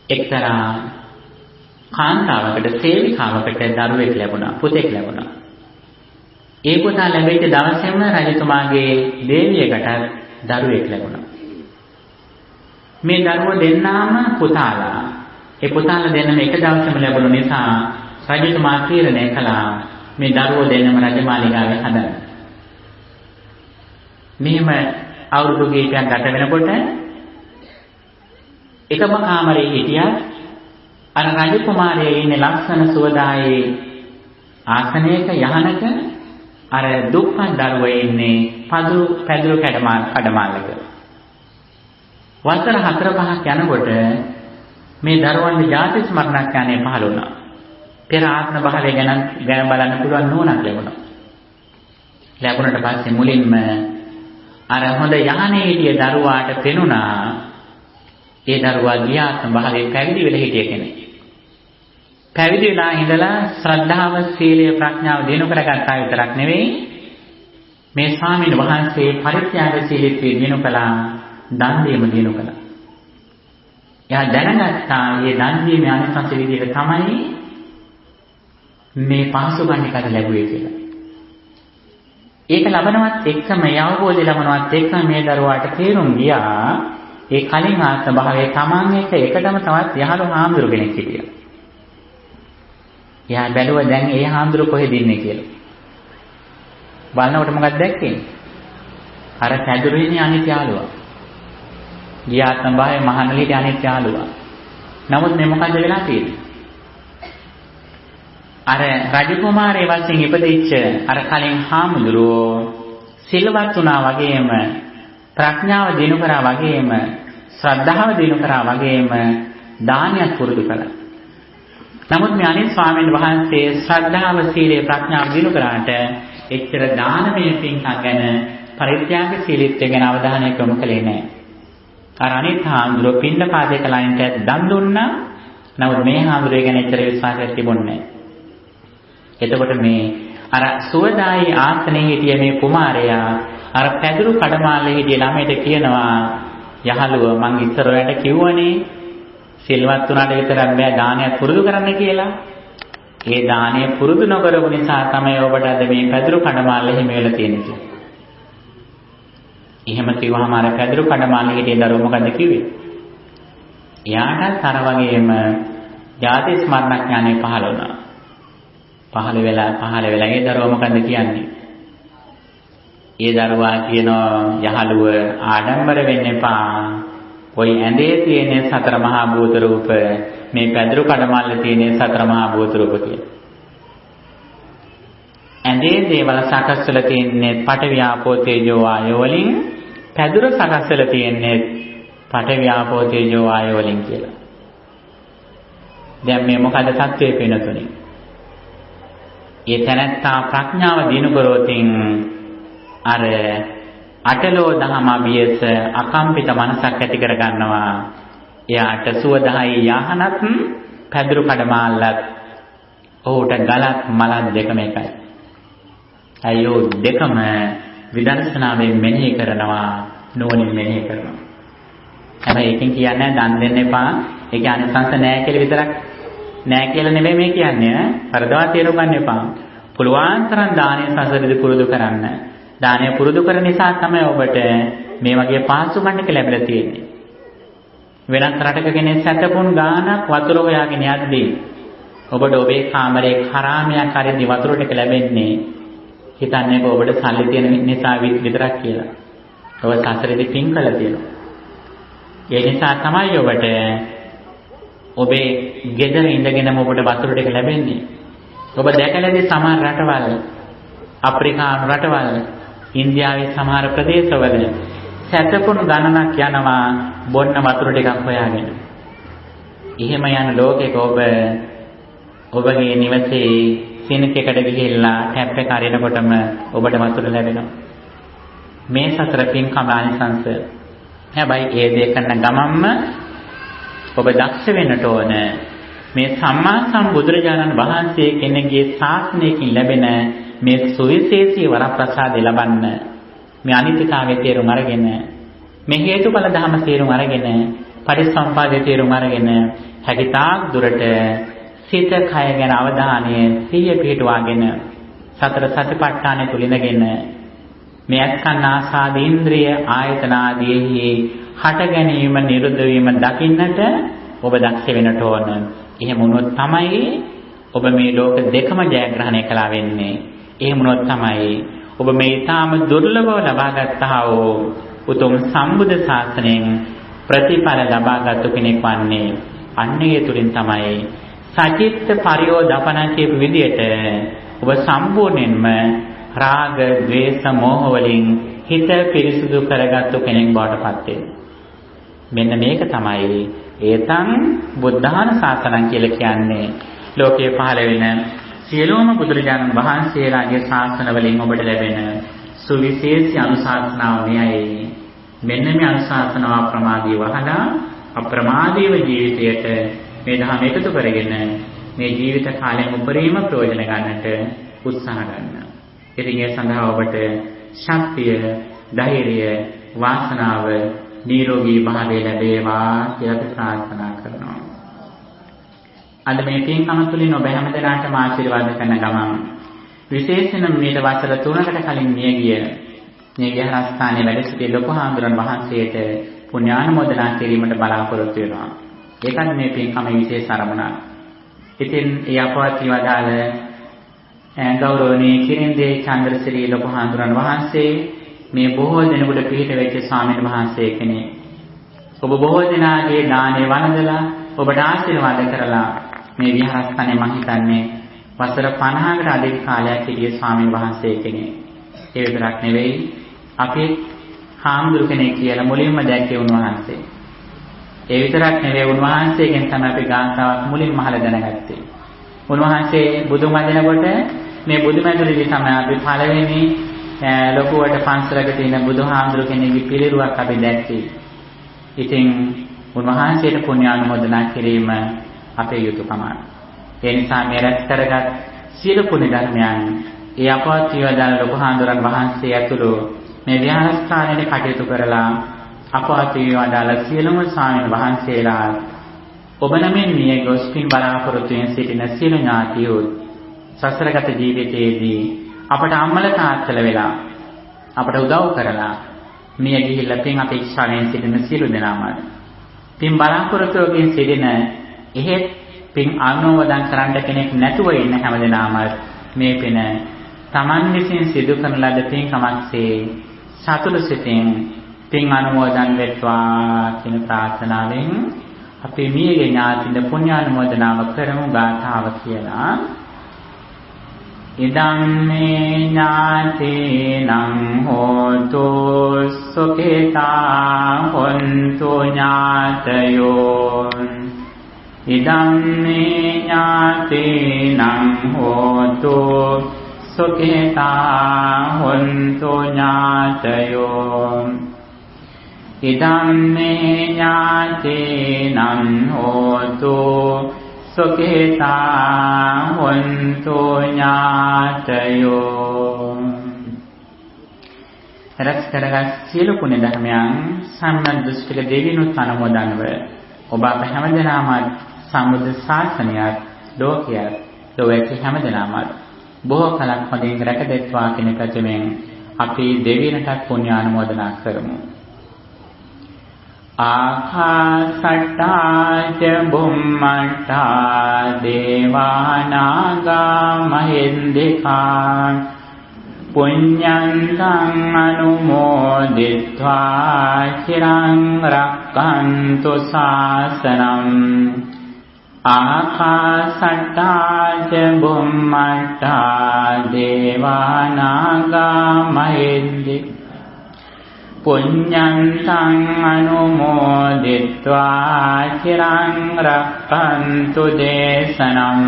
එක්තරා කාන්තාවකට සේවිකාවකට දරුවෙක් ලැබුණා, පුතෙක් ලැබුණා. ඒ පුතා ලැබෙච්ච දවසේම රජතුමාගේ දේවියකට දරුවෙක් ලැබුණා. මේ දරුවෝ දෙන්නාම පුතාලා. ඒ පුතාලා දෙන්නම එක දවසේම ලැබුණු නිසා රජතුමා තීරණය කළා මේ දරුවෝ දෙන්නම රජමාලිගාවේ හදන්න. මෙහෙම අවුරුදු කීපයක් ගත වෙනකොට එකම කාමරේ හිටියත් අර රජකුමාරයේ ඉන්නේ ලක්ෂණ සුවදායේ ආසනයක යහනක අර දුප්පත් දරුවා ඉන්නේ පැදුරු කඩමාලක. වසර 4-5ක් යනකොට මේ දරුවන්ගේ ජාති ස්මරණඥානය පහළ වුණා. පෙර ආත්ම භාවය ගැන බලන්න පුළුවන් නුවණක් ලැබුණා. ලැබුණට පස්සේ මුලින්ම අර හොඳ යහනේ හිටිය දරුවාට පෙනුණා ඒ දරුවා ගියාත්ම භාවයේ පැවිදි වෙලා හිටිය කෙනෙක්. පැවිදි වෙලා ඉඳලා ශ්‍රද්ධාව, සීලය, ප්‍රඥාව දිනු කරගත්තා විතරක් නෙවෙයි මේ ස්වාමීන් වහන්සේ පරිත්‍යාගශීලීත්වය දිනු කළා, දන් දීම දිනු කළා. එයා දැනගත්තා මේ දන් දීමේ අනිසංස විදිහට තමයි මේ පහසුකම් එකට ලැබුවේ කියලා. ඒක ලබනවත් එක්කම යවබෝධය ලබනවත් එක්කම මේ දරුවාට තේරුම් ගියා ඒ කලින් ආත්ම භාවයේ Taman එකටම තවත් යහළු හාමුදුරු කෙනෙක් හිටියා. එයා බැලුවා දැන් ඒ හාමුදුරු කොහෙද ඉන්නේ කියලා. බලනකොට මොකක්ද දැක්කේ? අර පැදුරුනේ අනිත් යාළුවා. ගියාත්ම භාවයේ මහානලිට අනිත් යාළුවා. නමුත් මේ මොකද වෙලා තියෙන්නේ? අර රජකුමාරයේ වශයෙන් ඉපදිච්ච අර කලින් හාමුදුරුවෝ සිල්වත් වුණා වගේම ප්‍රඥාව දිනු කරා වගේම ශ්‍රද්ධාව දිනු කරා වගේම දානයක් පුරුදු කළා. නමුත් මේ අනිත් ස්වාමීන් වහන්සේ ශ්‍රද්ධාව, සීලය, ප්‍රඥාව දිනු කරාට එච්චර දානමය පින්කම් ගැන පරිත්‍යාගශීලීත්වය ගැන අවධානය යොමු කළේ නැහැ. අර අනිත් හාමුදුරුවෝ පින්නපාතේ කලයින්ට දන් දුන්නා. නමුත් මේ හාමුදුරුවෝ ගැන එච්චර විශ්වාසයක් තිබුණේ නැහැ. එතකොට මේ අර සුවදායි ආසනයේ හිටිය මේ කුමාරයා අර පැදුරු කඩමාලේ හිටිය ළමයට කියනවා යහළුව මං ඉස්සර ඔයාලට කිව්වනේ සිල්වත් වුණාට විතරක් බෑ දානයක් පුරුදු කරන්න කියලා. ඒ දානය පුරුදු නොකරපු නිසා තමයි ඔබට අද මේ පැදුරු කඩමාලේ හිමි වෙලා තියෙන්නේ කියලා. එහෙම කිව්වහම අර පැදුරු කඩමාලේ හිටිය දරුවෝ මොකද කිව්වේ? එයාටත් අර වගේම ජාති ස්මරණඥානෙ පහළ වුණා. පහළ වෙලා ඒ දරුවා මොකද කියන්නේ? ඒ දරුවා කියනවා යහළුව ආඩම්බර වෙන්න එපා. ওই ඇඳේ තියෙන සතර මහා භූත රූප මේ පැදුරු කඩමල්ලේ තියෙන සතර මහා භූත රූප කියලා. ඇඳේ දේවල් සකස් වෙලා තියෙන්නේ පඨවි ආපෝ තේජෝ වායෝ වලින්, පැදුර සකස් වෙලා තියෙන්නේ පඨවි ආපෝ තේජෝ වායෝ වලින් කියලා. දැන් මේ මොකද தත්ත්වයේ පේනතුනේ? ඒ තැනැත්තා ප්‍රඥාව දිනු කරෝතින් අර අටලෝ දහම අභියස අකම්පිත මනසක් ඇති කර ගන්නවා. එයාට සුවදායි යහනත් පැදුරු කඩමාල්ලත් ඔහුට ගලත් මලත් දෙකම එකයි. අයෝ දෙකම විදර්ශනාවෙන් මෙනෙහි කරනවා, නුවණින් මෙනෙහි කරනවා. හැබැයි එකකින් කියන්නේ දන් දෙන්න එපා. ඒක අනිසංස නෑ කියලා විතරක් නෑ කියලා නෙමෙයි මේ කියන්නේ. වරදවා තේරුම් ගන්න එපා. පුළුවන් තරම් දානය සසරදී පුරුදු කරන්න. දානය පුරුදු කරන නිසා තමයි ඔබට මේ වගේ පහසුකම් ටික ලැබිලා තියෙන්නේ. වෙනත් රටක කෙනෙක් සැතපුම් ගානක් වතුර හොයාගෙන යද්දී ඔබට ඔබේ කාමරේ කරාමයක් හරිදි වතුර ටික ලැබෙන්නේ හිතන්නේ ඔබට සල්ලි තියෙන නිසා විතරක් කියලා. ඔබ සසරදී පින් කළා තියෙනවා. ඒ නිසා තමයි ඔබට ඔබේ ගෙදර ඉඳගෙනම ඔබට වතුර ටික ලැබෙන්නේ. ඔබ දැකලාදී සමහර රටවල්, අප්‍රිකානු රටවල්, ඉන්දියාවේ සමහර ප්‍රදේශවල සැතපුණු ගණනක් යනවා බොන්න වතුර ටිකක් හොයාගෙන. එහෙම යන ලෝකෙක ඔබගේ නිවසේ සිනකයකට ගිහිල්ලා ටැප් එක අරිනකොටම ඔබට වතුර ලැබෙනවා. මේ සතර පින්කම් ආනිසංස. හැබැයි ඒ දේ කරන ගමන්ම ඔබ දක්ෂ වෙන්නට ඕන. මේ සම්මා සම්බුදුරජාණන් වහන්සේ කෙනෙකුගේ ශාසනයකින් ලැබෙන මේ සුවිශේෂී වරප්‍රසාදය ලබන්න මේ අනිත්‍යතාවයේ තේරුම් අරගෙන මේ හේතුඵල ධර්ම තේරුම් අරගෙන පටිච්චසමුප්පාදයේ තේරුම් අරගෙන හැකිතාක් දුරට සිත කය ගැන අවධානය සිහිය පිහිටුවාගෙන සතර සතිපට්ඨානය තුලින්ගෙන මේ අස්කන්න ආසාද ඉන්ද්‍රිය ආයතන ආදීෙහි හට ගැනීම නිරුද්ධ වීම දකින්නට ඔබ දක්ෂ වෙන්නට ඕන. එහෙම වුණොත් තමයි ඔබ මේ ලෝක දෙකම ජයග්‍රහණය කළා වෙන්නේ. එහෙම වුණොත් තමයි ඔබ මේ ඊටාම දුර්ලභව ලබාගත්තා වූ උතුම් සම්බුද්ධ ශාසනයෙන් ප්‍රතිඵල ලබාගත් කෙනෙක් වන්නේ. අන්නේ තුලින් තමයි සචිත්ත පරියෝදපන කියපු විදියට ඔබ සම්පූර්ණයෙන්ම රාග, ద్వේෂ, මෝහ වලින් හිත පිරිසුදු කරගත්තු කෙනෙක් බවට පත් වෙනවා. මෙන්න මේක තමයි ඒතං බුද්ධාන ශාසනං කියලා කියන්නේ. ලෝකයේ පහළ වෙන සියලුම බුදුරජාණන් වහන්සේලාගේ ශාසන වලින් ඔබට ලැබෙන සුවිශේෂී අනුශාසනාව මෙයයි. මෙන්න මේ අනුශාසනාව අප්‍රමාදීව වහලා අප්‍රමාදීව ජීවිතයට මේ ධර්ම එකතු කරගෙන මේ ජීවිත කාලයෙන් උපරිම ප්‍රයෝජන ගන්නට උත්සාහ ගන්න. ඉතින් ඒ සඳහා ඔබට ශක්තිය, ධෛර්යය, වාසනාව, නිරෝගී භාවය ලැබේවා කියලා ප්‍රාර්ථනා කරනවා. අද මේ පින්කම තුළින් ඔබ හැමදෙනාටම ආශිර්වාද කරන ගමන් විශේෂයෙන්ම මේට වසර 3කට කලින් මියගිය හරස්ථානයේ වැඩ සිටි ලොකු හාමුදුරන් වහන්සේට පුණ්‍යානුමෝදනා කිරීමට බලාපොරොත්තු වෙනවා. ඒකත් මේ පින්කමේ විශේෂ අරමුණක්. ඉතින් ඒ අපවත් වදාළ ගෞරවනීය කිරින්දේ චන්ද්‍රසිරි ලොකු හාමුදුරන් වහන්සේ මේ බොහෝ දෙනෙකුට පිහිට වෙච්ච ස්වාමීන් වහන්සේ කෙනෙක්. ඔබ බොහෝ දෙනාගේ දානේ වළඳලා ඔබට ආශිර්වාද කරලා මේ විහාරස්ථානයේ මම හිතන්නේ වසර 50කට අධික කාලයක් හිටිය ස්වාමීන් වහන්සේ කෙනෙක්. ඒ විතරක් නෙවෙයි අපි හාමුදුරු කෙනෙක් කියලා මුලින්ම දැක්කේ උන්වහන්සේ. ඒ විතරක් නෙවෙයි උන්වහන්සේගෙන් තමයි අපි ගාථාවක් මුලින්ම අහලා දැනගත්තේ. උන්වහන්සේ බුදුන් වදිනකොට මේ බුදුමැදුරේදී තමයි අපි පළවෙනි ලොකුවට පන්සලක තියෙන බුදුහාමුදුරු කෙනෙක්ගේ පිළිරුවක් අපි දැක්කේ. ඉතින් උන්වහන්සේට පුණ්‍යානුමෝදනා කිරීම අපේ යුතුයකමයි. ඒ නිසා මේ රැස් කරගත් සියලු පුණ්‍ය ධර්මයන් ඒ අපවත් වේදාන ලොකු හාමුදුරන් වහන්සේ ඇතුළු මේ විහාරස්ථානයේ කටයුතු කරලා අපවත් වේදාල සියලුම ස්වාමීන් වහන්සේලා ඔබ නමින් මිය ගොස් පින් බලාපොරොත්තු වෙන සිටින සියලු ඥාතියෝ සසරගත ජීවිතයේදී අපට අම්මල තාත්තල වෙලා අපට උදව් කරලා මිය ගිහිල්ලා පින් අපේක්ෂාවෙන් සිටින සියලු දෙනාම පින් බලාපොරොත්තුවකින් සිටින එහෙත් පින් අනුමෝදන් කරන්න කෙනෙක් නැතුව ඉන්න හැමදෙනාම මේ පින Taman විසින් සිදු කරන ලද පින්කමක්සේ සතුටු සිතින් පින් අනුමෝදන් වෙත්වා කියන ප්‍රාර්ථනාවෙන් අපි මියගේ ඥාතින පුණ්‍යානුමෝදනාව කරමු ගාථාව කියලා. ඉදම් මේ ඥාතේනං හෝතු සුඛිතා හොන්තු ඥාතයෝ. ඉදම් මේ ඥාතේනං හෝතු සුඛිතා හොන්තු ඥාතයෝ. ඉදම් මේ ඥාතේනං හෝතු සුඛිතා හොන්තු ඥාතයෝ. රැස් කරගත් සියලු පුණ්‍ය ධර්මයන් සම්බන්ධ දෙවියන්ට අනුමෝදන්ව ඔබ අප හැමදෙනාම සම්බුද්ධ ශාසනයත් ලෝකයත් ලෝකයේ හැමදෙනාම බොහෝ කලක් හොඳින් රැකදෙත්වා කියන කචමෙන් අපි දෙවියන්ට පුණ්‍ය අනුමෝදනා කරමු. ආකාශට්ටා ච බුම්මට්ටා දේවානාගා මහින්దికා පුඤ්ඤන්තං අනුමෝදිත්වා චිරං රක්ඛන්තු ශාසනං. ආකාශට්ටා ච බුම්මට්ටා දේවානාගා මහින්దికා පුඤ්ඤන්තං අනුමෝදිත්වා චිරං රක්ඛන්තු දේශනං.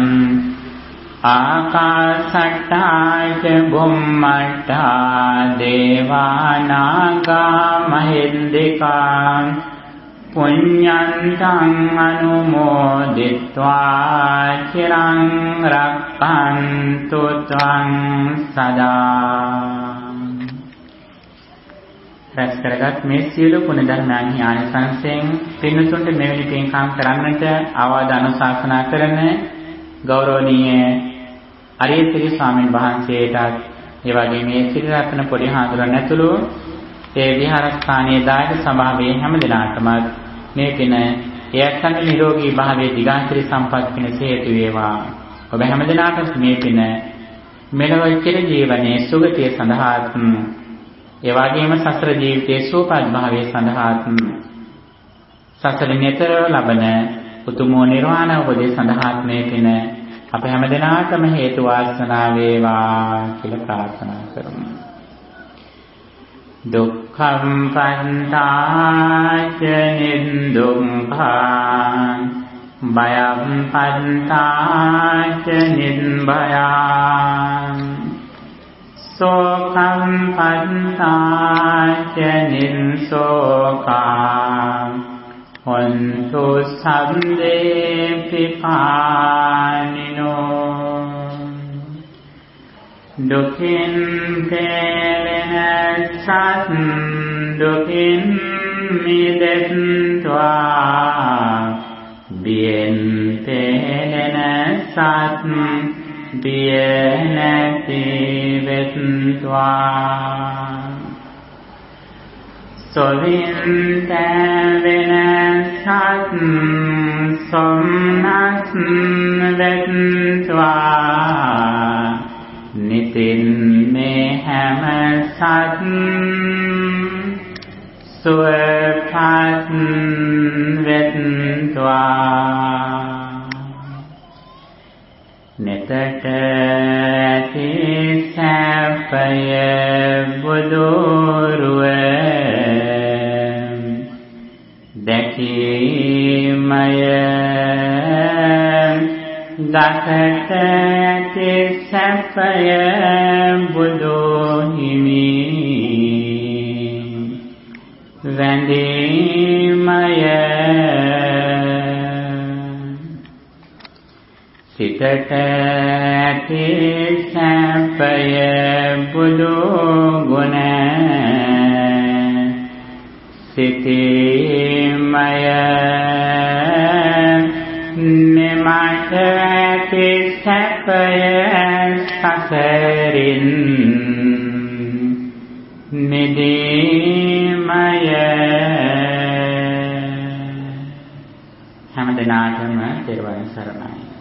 ආකාශට්ටා ච බුම්මට්ටා දේවානාගා මහින්దికා පුඤ්ඤන්තං අනුමෝදිත්වා චිරං රක්ඛන්තු ත්වං සදා. රැස් කරගත් මේ සියලු ගුණ ධර්මයන්හි ආනිසංසයෙන් පින්තුන්ට මෙවැනි පින්කම් කරන්නට ආවාද අනුශාසනා කරන ගෞරවනීය අරියසිරි ස්වාමීන් වහන්සේටත් ඒ වගේම මේ සිරි රත්න පොඩි හාමුදුරන් ඇතුළු ඒ විහාරස්ථානයේ දායක සභාවේ හැම දිනාටම මේ පින එයත්න්ට නිරෝගී භාවයේ දිගාන්තරී සම්පත් පිණිස හේතු වේවා. ඔබ හැම දිනාටම මේ පින මෙලොව චිර ජීවනයේ සුගතිය සඳහාත් ඒ වගේම සසර ජීවිතයේ සුවපත් භාවයේ සඳහාත් සසරින් එතර ලබන උතුම් නිර්වාණ අවබෝධය සඳහාත් මේ පින අප හැම දිනාටම හේතු වාසනා වේවා කියලා ප්‍රාර්ථනා කරමු. දුක්ඛම් පන්තාච නිදුක්ඛං භයම් පන්තාච නිබ්භයං සෝකම් පන්තාච නිසෝකං හොන්තු සම්දේ පිපානිනෝ දුකින් පෙළෙන සත් දුකින් මිදෙත්වා බියෙන් පෙළෙන සත් බිය නැති වෙත්වා සොවින් තැවෙන සත් සොම්නස් වෙත්වා නිතින් මේ හැම සත් සුවපත් වෙත්වා නිතට ඇති සැපය බුදුරුව දැකීමය ගතට ඇති සැපය බුදු හිමි වැඳීමය සිතට ඇති සැපය බුදු ගුණ සිතීමය නිමට ඇති සැපය සසරින් මිදීමය හැම දිනාටම තෙරුවන් සරණයි.